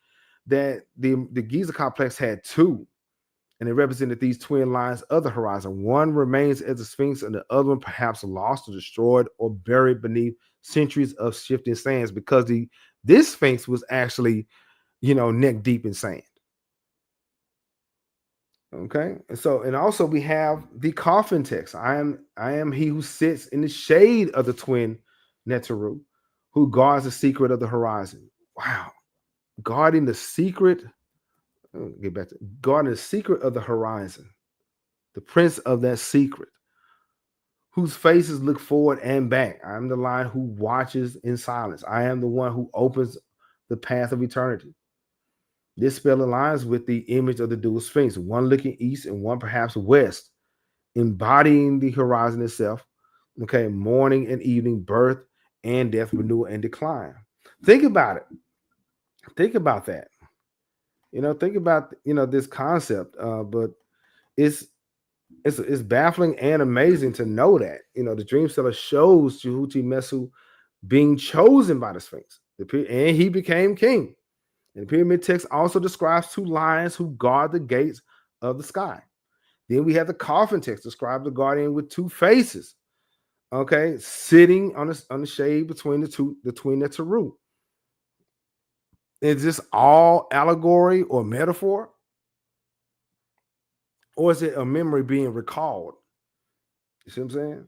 that the Giza complex had two, and it represented these twin lines of the horizon. One remains as a sphinx, and the other one perhaps lost or destroyed or buried beneath centuries of shifting sands, because this sphinx was actually, neck deep in sand. Okay, and also we have the coffin text. I am he who sits in the shade of the twin Neteru, who guards the secret of the horizon. Wow, guarding the secret. Get back to guarding the secret of the horizon, the prince of that secret, whose faces look forward and back. I am the lion who watches in silence. I am the one who opens the path of eternity. This spell aligns with the image of the dual sphinx, one looking east and one perhaps west, embodying the horizon itself. Okay, morning and evening, birth and death, renewal and decline. Think about it. Think about that. Think about this concept. But it's baffling and amazing to know that the dream seller shows Jehuti Mesu being chosen by the Sphinx, and he became king. And the pyramid text also describes two lions who guard the gates of the sky. Then we have the coffin text describe the guardian with two faces, okay, sitting on the shade between the twin Neteru. Is this all allegory or metaphor? Or is it a memory being recalled? You see what I'm saying?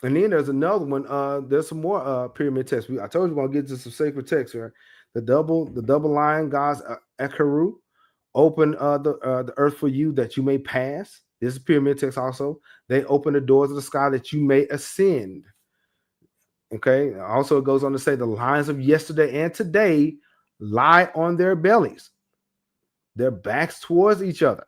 And then there's another one. There's some more pyramid texts. I told you we're gonna get to some sacred texts, right? The double lion gods Heru open the earth for you that you may pass. This is pyramid text also. They open the doors of the sky that you may ascend. Okay. Also, it goes on to say the lions of yesterday and today lie on their bellies, their backs towards each other.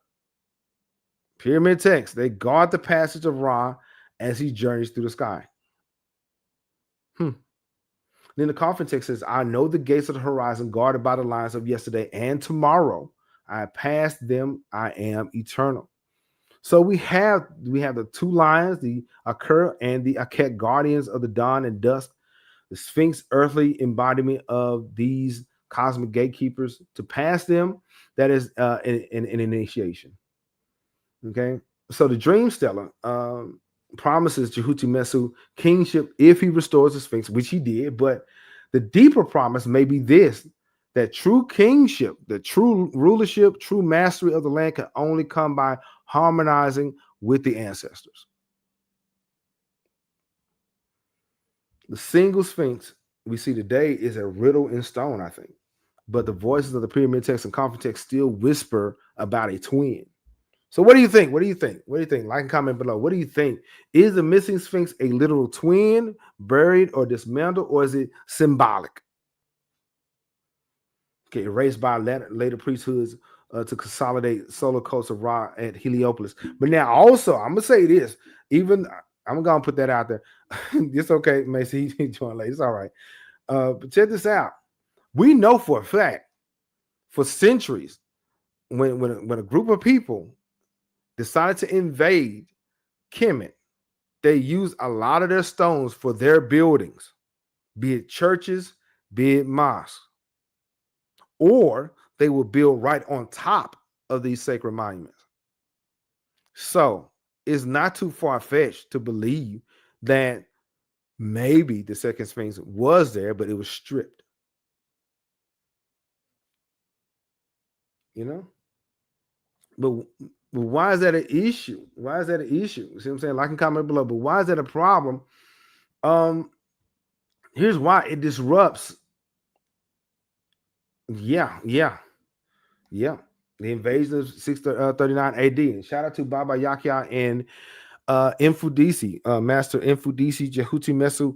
Pyramid text. They guard the passage of Ra as he journeys through the sky. Then the coffin text says, I know the gates of the horizon guarded by the lions of yesterday and tomorrow. I passed them. I am eternal. So we have the two lions, the Akher and the Akhet, guardians of the dawn and dusk, the Sphinx, earthly embodiment of these cosmic gatekeepers. To pass them, that is an initiation. Okay, so the dream stellar promises Jehuti Mesu kingship if he restores the Sphinx, which he did. But the deeper promise may be this: that true kingship, the true rulership, true mastery of the land can only come by harmonizing with the ancestors. The single Sphinx we see today is a riddle in stone, I think. But the voices of the pyramid text and coffin text still whisper about a twin. So what do you think? What do you think? What do you think? Like and comment below. What do you think? Is the missing Sphinx a literal twin, buried or dismantled, or is it symbolic? Okay, erased by later priesthoods to consolidate solar cults of Ra at Heliopolis. But now also, I'm gonna say this. Even I'm gonna put that out there. It's okay, Macy. He joined late. It's all right. But check this out. We know for a fact, for centuries, when a group of people decided to invade Kemet, they used a lot of their stones for their buildings, be it churches, be it mosques, or they will build right on top of these sacred monuments. So it's not too far-fetched to believe that maybe the second Sphinx was there, but it was stripped. But why is that an issue? Why is that an issue? See what I'm saying? Like and comment below. But why is that a problem? Here's why: it disrupts. Yeah. The invasion of 639 AD. And shout out to Baba Yakya and Infudisi, Master Infudisi Jehuti Mesu.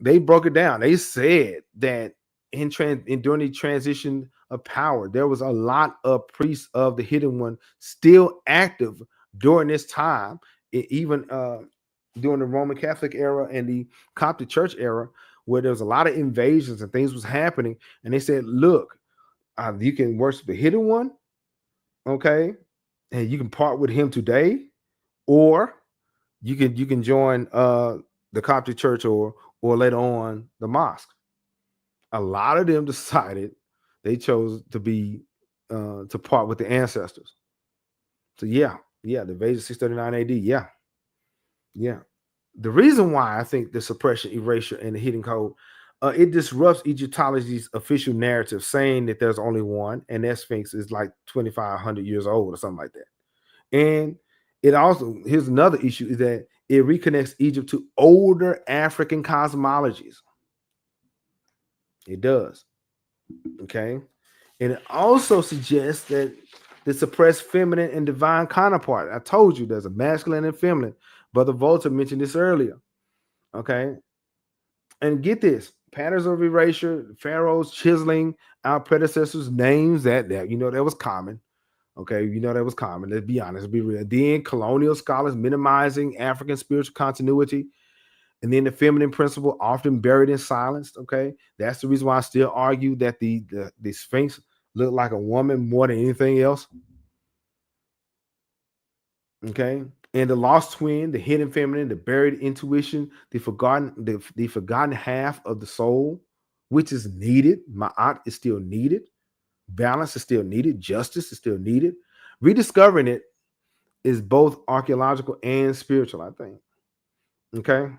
They broke it down. They said that during the transition of power, there was a lot of priests of the Hidden One still active during this time. Even during the Roman Catholic era and the Coptic Church era, where there was a lot of invasions and things was happening, and they said, "Look, you can worship the hidden one, okay, and you can part with him today, or you can join the Coptic Church or later on the mosque." A lot of them decided they chose to be to part with the ancestors. So yeah, the invasion 639 AD. Yeah. The reason why I think the suppression, erasure, and the hidden code, it disrupts Egyptology's official narrative, saying that there's only one, and that Sphinx is like 2,500 years old or something like that. And it also, here's another issue, is that it reconnects Egypt to older African cosmologies. It does. Okay. And it also suggests that the suppressed feminine and divine counterpart. I told you there's a masculine and feminine. Brother Volta mentioned this earlier. Okay. And get this, patterns of erasure, pharaohs chiseling our predecessors' names, that that was common. Okay, that was common. Let's be honest, be real. Then colonial scholars minimizing African spiritual continuity, and then the feminine principle often buried in silence. Okay, that's the reason why I still argue that the Sphinx looked like a woman more than anything else. Okay, and the lost twin, the hidden feminine, the buried intuition, the forgotten half of the soul, which is needed. Ma'at is still needed. Balance is still needed. Justice is still needed. Rediscovering it is both archaeological and spiritual, I think. Okay,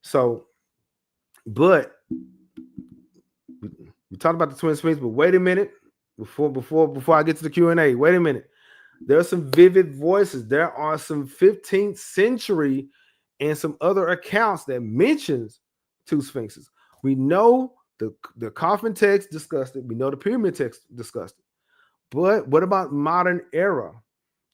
so but we talked about the twin sphinx, but wait a minute before I get to the Q&A. Wait a minute. There are some vivid voices. There are some 15th century and some other accounts that mentions two sphinxes. We know the coffin text discussed it. We know the pyramid text discussed it. But what about modern era?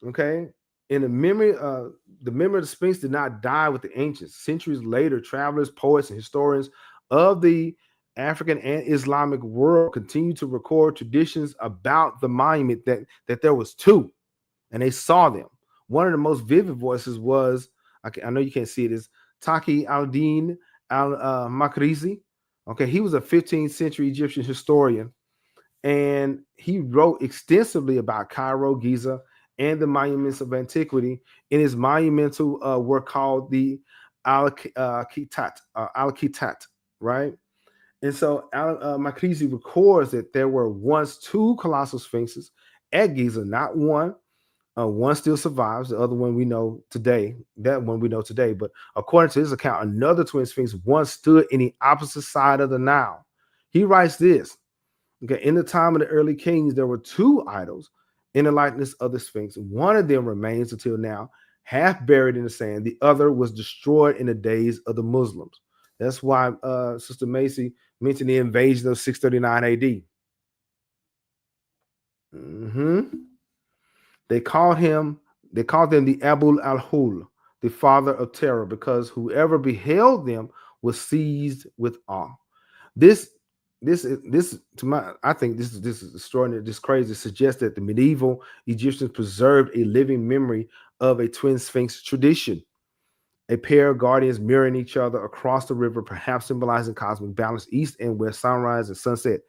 Okay. In the memory of the Sphinx did not die with the ancients. Centuries later, travelers, poets, and historians of the African and Islamic world continue to record traditions about the monument that there was two, and they saw them. One of the most vivid voices was, I know you can't see it, is Taqi al-Din al-Makrizi. Okay, he was a 15th century Egyptian historian, and he wrote extensively about Cairo, Giza, and the monuments of antiquity in his monumental work called the Al-Kitat, right? And so Makrizi records that there were once two colossal sphinxes at Giza, not one. One still survives. The other one we know today. That one we know today. But according to his account, another twin sphinx once stood in the opposite side of the Nile. He writes this. Okay, in the time of the early kings, there were two idols in the likeness of the Sphinx. One of them remains until now, half buried in the sand. The other was destroyed in the days of the Muslims. That's why Sister Macy mentioned the invasion of 639 AD. They called them the Abul al-Hul, the father of terror, because whoever beheld them was seized with awe. This to my, I think this is extraordinary, this crazy. It suggests that the medieval Egyptians preserved a living memory of a twin sphinx tradition, a pair of guardians mirroring each other across the river, perhaps symbolizing cosmic balance, east and west, sunrise and sunset.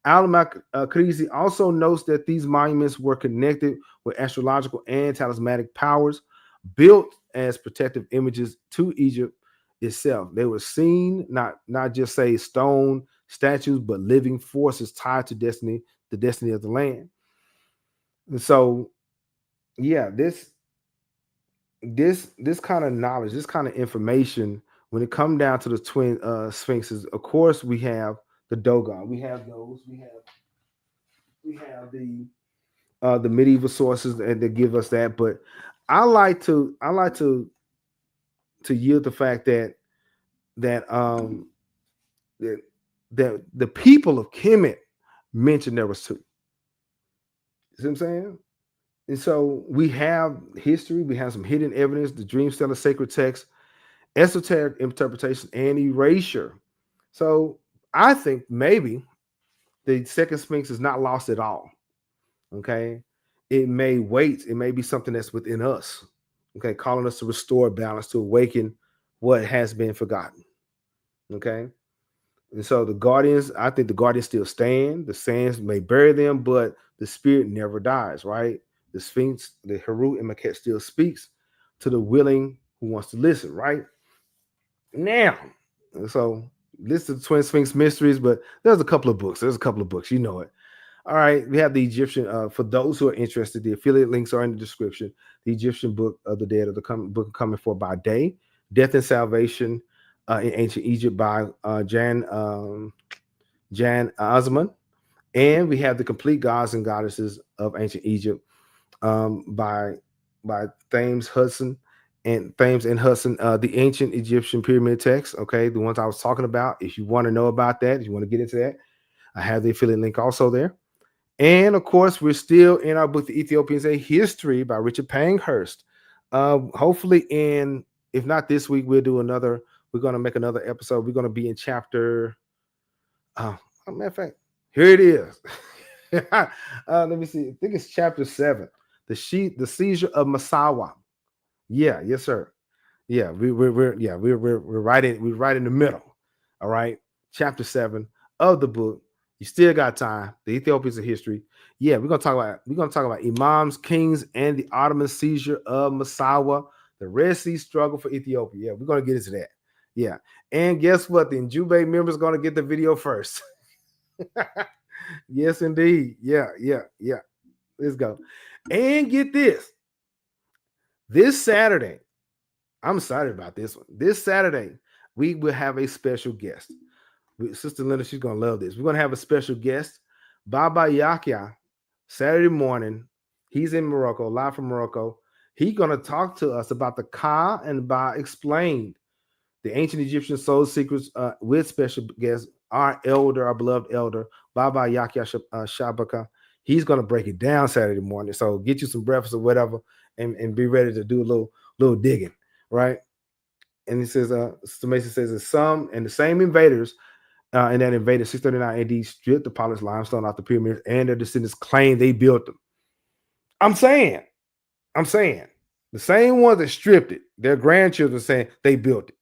Al-Makrizi also notes that these monuments were connected with astrological and talismanic powers, built as protective images to Egypt itself. They were seen not just say stone statues, but living forces tied to destiny, the destiny of the land. And so, yeah, this kind of knowledge, this kind of information, when it comes down to the twin sphinxes, of course, we have the Dogon. We have those. We have the medieval sources that give us that, but I like to yield the fact that that the people of Kemet mentioned there was two. You see what I'm saying? And so we have history, we have some hidden evidence, the dream Stele sacred text, esoteric interpretation, and erasure. So I think maybe the second Sphinx is not lost at all. Okay. It may wait, it may be something that's within us. Okay, calling us to restore balance, to awaken what has been forgotten. Okay. And so the guardians, I think the guardians still stand. The sands may bury them, but the spirit never dies, right? The Sphinx, the Heru and Akhet still speaks to the willing who wants to listen, right? Now, so this is the Twin Sphinx Mysteries, but there's a couple of books. There's a couple of books, you know it. All right, we have the Egyptian. For those who are interested, the affiliate links are in the description. The Egyptian Book of the Dead, of the book coming for by day, Death and Salvation in Ancient Egypt by Jan Osman, and we have the Complete Gods and Goddesses of Ancient Egypt by Thames Hudson and Hudson, the ancient Egyptian pyramid text. Okay, the ones I was talking about. If you want to know about that, if you want to get into that, I have the affiliate link also there. And of course, we're still in our book, The Ethiopians: A History by Richard Pankhurst. Hopefully, if not this week, we'll do another. We're going to make another episode. We're going to be in chapter. Matter of fact, here it is. Let me see. I think it's chapter 7. The seizure of Massawa. Yeah, yes, sir. Yeah, we're right in the middle. All right, chapter 7 of the book. You still got time. The Ethiopians of history. Yeah, we're gonna talk about imams, kings, and the Ottoman seizure of Massawa, the Red Sea struggle for Ethiopia. Yeah, we're gonna get into that. Yeah, and guess what? The Ujumbe members gonna get the video first. Yes, indeed. Yeah. Let's go. And get this. This Saturday, I'm excited about this one. This Saturday, we will have a special guest. Sister Linda, she's going to love this. We're going to have a special guest, Baba Yahya, Saturday morning. He's in Morocco, live from Morocco. He's going to talk to us about the Ka and Ba explained, the ancient Egyptian soul secrets with special guest, our beloved elder, Baba Yahya Shabaka. He's going to break it down Saturday morning. So get you some breakfast or whatever and be ready to do a little digging, right? And he says, Sister Mason says, the same invaders and that invaded 639 AD stripped the polished limestone off the pyramids, and their descendants claim they built them. I'm saying, the same ones that stripped it, their grandchildren saying they built it.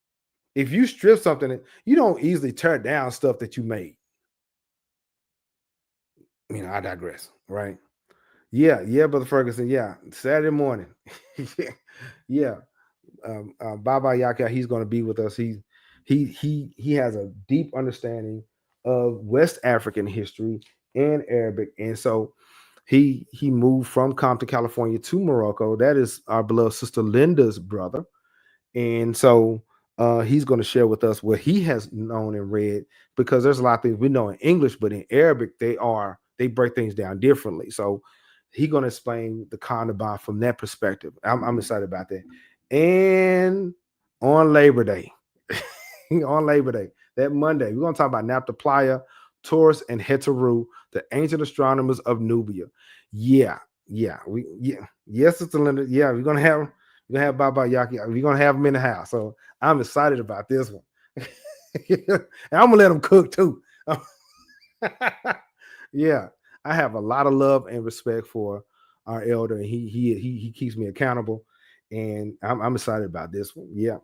If you strip something, you don't easily tear down stuff that you made. I digress, right? Yeah, Brother Ferguson. Yeah, Saturday morning. Yeah. Baba Yaka, he's going to be with us. He has a deep understanding of West African history and Arabic, and so he moved from Compton, California to Morocco. That is our beloved Sister Linda's brother, and so he's going to share with us what he has known and read, because there's a lot of things we know in English, but in Arabic they break things down differently. So he's going to explain the Kanaba from that perspective. I'm excited about that. And on Labor Day, that Monday, we're going to talk about Naphtali, Taurus, and Heru, the ancient astronomers of Nubia. Yes, Sister Linda. Yeah, we're gonna have Baba Yaki. We're gonna have him in the house. So I'm excited about this one. And I'm gonna let him cook too. Yeah, I have a lot of love and respect for our elder, and he keeps me accountable. And I'm excited about this one. Yeah.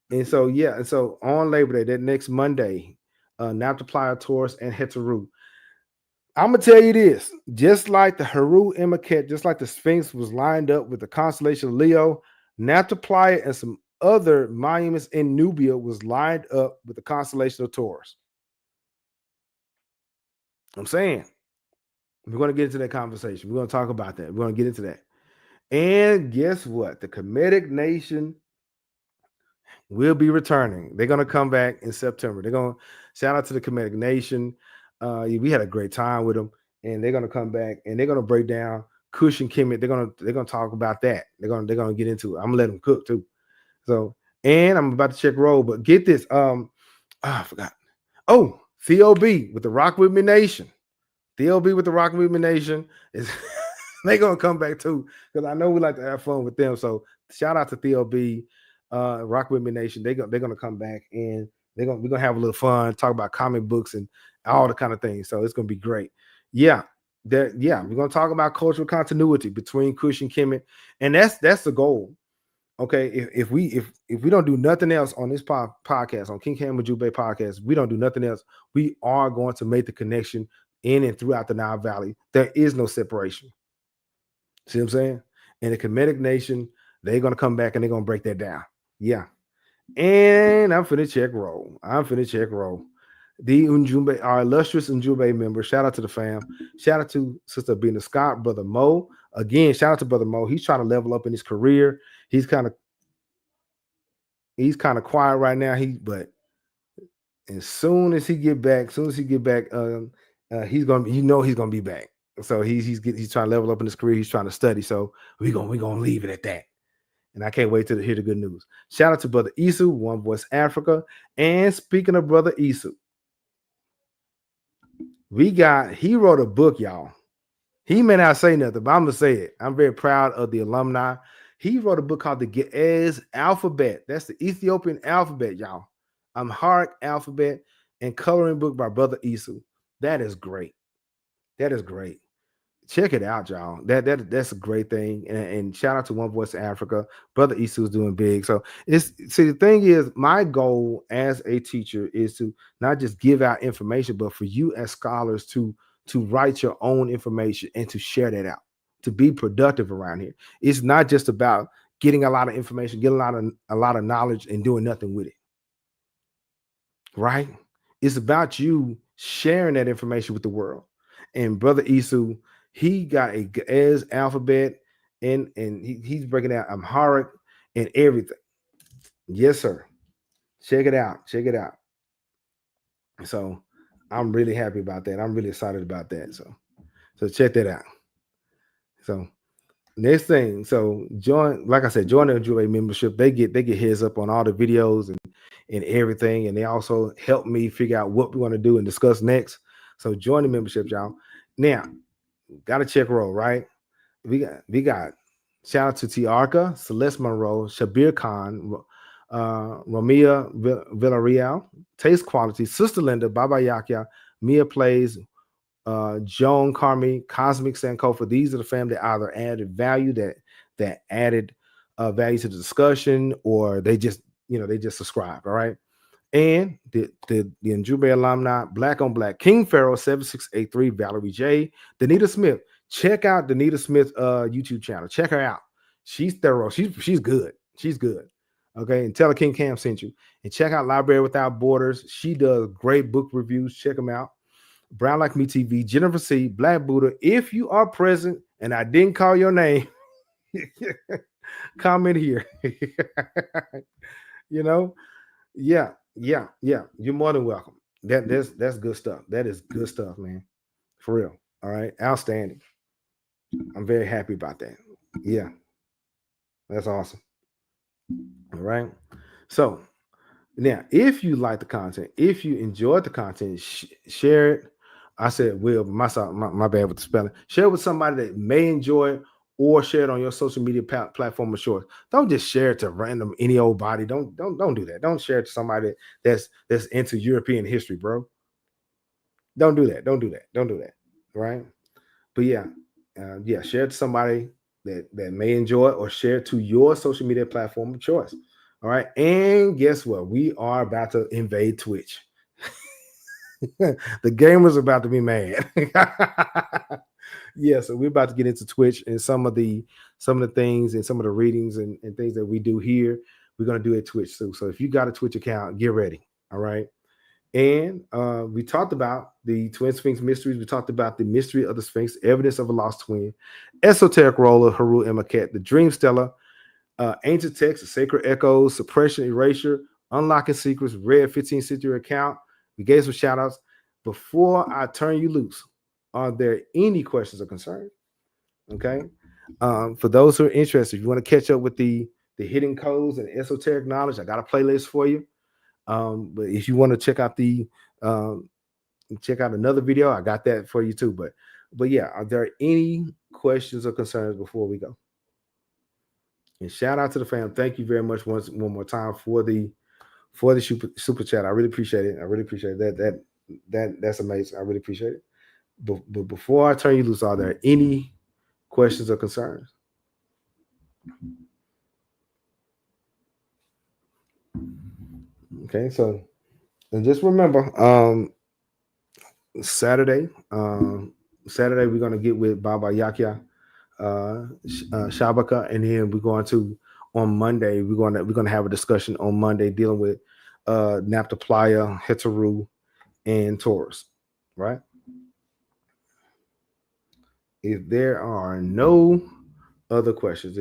And so on Labor Day, that next Monday, Naphtali, Taurus, and Heru. I'm gonna tell you this: just like the Heru and Akhet, just like the Sphinx was lined up with the constellation of Leo, Naphtali and some other monuments in Nubia was lined up with the constellation of Taurus. I'm saying we're going to get into that conversation. We're going to talk about that. We're going to get into that. And guess what? The Kemetic nation will be returning. They're going to come back in September. They're going to shout out to the Kemetic nation. We had a great time with them, and they're going to come back and they're going to break down Kush and Kemet. They're going to talk about that. They're going to get into it. I'm going to let them cook too. So, and I'm about to check roll, but get this. I forgot. Oh, TOB with the Rock With Me Nation. TLB with the Rock With Me Nation is they gonna come back too, because I know we like to have fun with them. So shout out to TLB, Rock With Me Nation. They're gonna come back, and we're gonna have a little fun, talk about comic books and all the kind of things. So it's gonna be great. Yeah, we're gonna talk about cultural continuity between Kush and Kemet, and that's the goal. Okay, if we don't do nothing else on this podcast, on King Cam Ujumbe Podcast, we don't do nothing else. We are going to make the connection in and throughout the Nile Valley. There is no separation. See what I'm saying? And the Kemetic nation, they're gonna come back and they're gonna break that down. Yeah. And I'm finna check roll. The Ujumbe, our illustrious Ujumbe member. Shout out to the fam. Shout out to Sister Bina Scott, Brother Mo. Again, shout out to Brother Mo. He's trying to level up in his career. He's kind of quiet right now. But as soon as he get back, he's gonna be back. So he's trying to level up in his career. He's trying to study. So we're gonna leave it at that. And I can't wait to hear the good news. Shout out to Brother Isu, One Voice Africa. And speaking of Brother Isu, he wrote a book, y'all. He may not say nothing, but I'm gonna say it. I'm very proud of the alumni. He wrote a book called the Ge'ez Alphabet. That's the Ethiopian alphabet, y'all. Amharic alphabet and coloring book by Brother Isu. That is great. Check it out, y'all. That's a great thing. And shout out to One Voice Africa. Brother Isu is doing big. So the thing is, my goal as a teacher is to not just give out information, but for you as scholars to write your own information and to share that out, to be productive around here. It's not just about getting a lot of information, getting a lot of knowledge and doing nothing with it. Right? It's about you sharing that information with the world. And Brother Isu, he got a Ge'ez alphabet and he's breaking out Amharic and everything. Yes, sir. Check it out. So I'm really happy about that. I'm really excited about that. So check that out. So next thing, so join the Ujumbe membership. They get heads up on all the videos and everything, and they also help me figure out what we want to do and discuss next. So join the membership, y'all. Now, gotta check roll, right? We got shout out to Tiarca, Celeste Monroe, Shabir Khan, Romia Villarreal, Taste Quality, Sister Linda, Baba Yakya, Mia Plays, Joan Carmi, Cosmic Sankofa. These are the family that either added value that added value to the discussion, or they just subscribe. All right. And the Ujumbe alumni, Black on Black, King Pharaoh 7683, Valerie J, Danita Smith. Check out Danita Smith's YouTube channel. Check her out. She's thorough. She's good. Okay. And tell her King Cam sent you. And check out Library Without Borders. She does great book reviews. Check them out. Brown Like Me TV, Jennifer C, Black Buddha. If you are present and I didn't call your name, comment here. Yeah. You're more than welcome. That's good stuff. That is good stuff, man. For real. All right. Outstanding. I'm very happy about that. Yeah. That's awesome. All right. So now, if you like the content, if you enjoyed the content, share it. I said, Will, my bad with the spelling. Share it with somebody that may enjoy it, or share it on your social media platform of choice. Don't just share it to random any old body. Don't do that. Don't share it to somebody that's into European history, bro. Don't do that. Right? But yeah, share it to somebody that may enjoy it, or share it to your social media platform of choice. All right. And guess what? We are about to invade Twitch. The gamers are about to be mad. Yeah, so we're about to get into Twitch and some of the things and some of the readings and things that we do here. We're going to do at Twitch too. So if you got a Twitch account, get ready. All right. And we talked about the Twin Sphinx mysteries. We talked about the mystery of the Sphinx, evidence of a lost twin, esoteric role of Heru and Akhet, the dream Stele, ancient texts, sacred echoes, suppression, erasure, unlocking secrets, red 15th century account. We gave some shout outs. Before I turn you loose, are there any questions or concerns? Okay. For those who are interested, if you want to catch up with the hidden codes and esoteric knowledge, I got a playlist for you. But if you want to check out another video, I got that for you too. But yeah, are there any questions or concerns before we go? And shout out to the fam. Thank you very much one more time for the super chat. I really appreciate it. That's amazing. I really appreciate it. But before I turn you loose, are there any questions or concerns? Okay, so and just remember, Saturday, Saturday we're gonna get with Baba Yakya, Shabaka, and then we're going to on Monday we're gonna have a discussion on Monday dealing with Naphtaliah, Heteru, and Taurus. Right? If there are no other questions,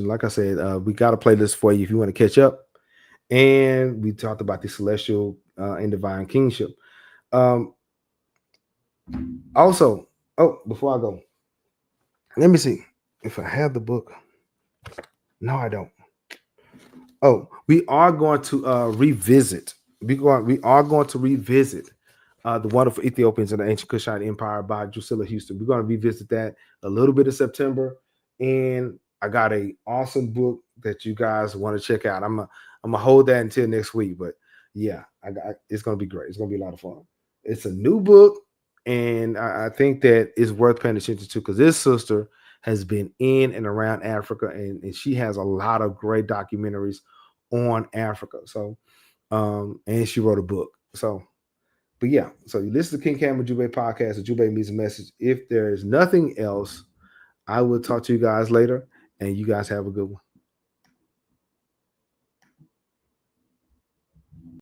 like I said, we got a playlist for you if you want to catch up. And we talked about the celestial and divine kingship. Um, also, before I go, let me see if I have the book. No, I don't. Oh, we are going to revisit. We are going to revisit the wonderful Ethiopians and the ancient Kushite Empire by Drusilla Houston. We're going to revisit that a little bit in September, and I got a awesome book that you guys want to check out. I'm gonna hold that until next week, but yeah, it's going to be great. It's going to be a lot of fun. It's a new book, and I think that it's worth paying attention to because this sister has been in and around Africa, and she has a lot of great documentaries on Africa. So, and she wrote a book. So, but yeah, so you listen to King Cam Ujumbe Podcast. Ujumbe means a message. If there is nothing else, I will talk to you guys later, and you guys have a good one.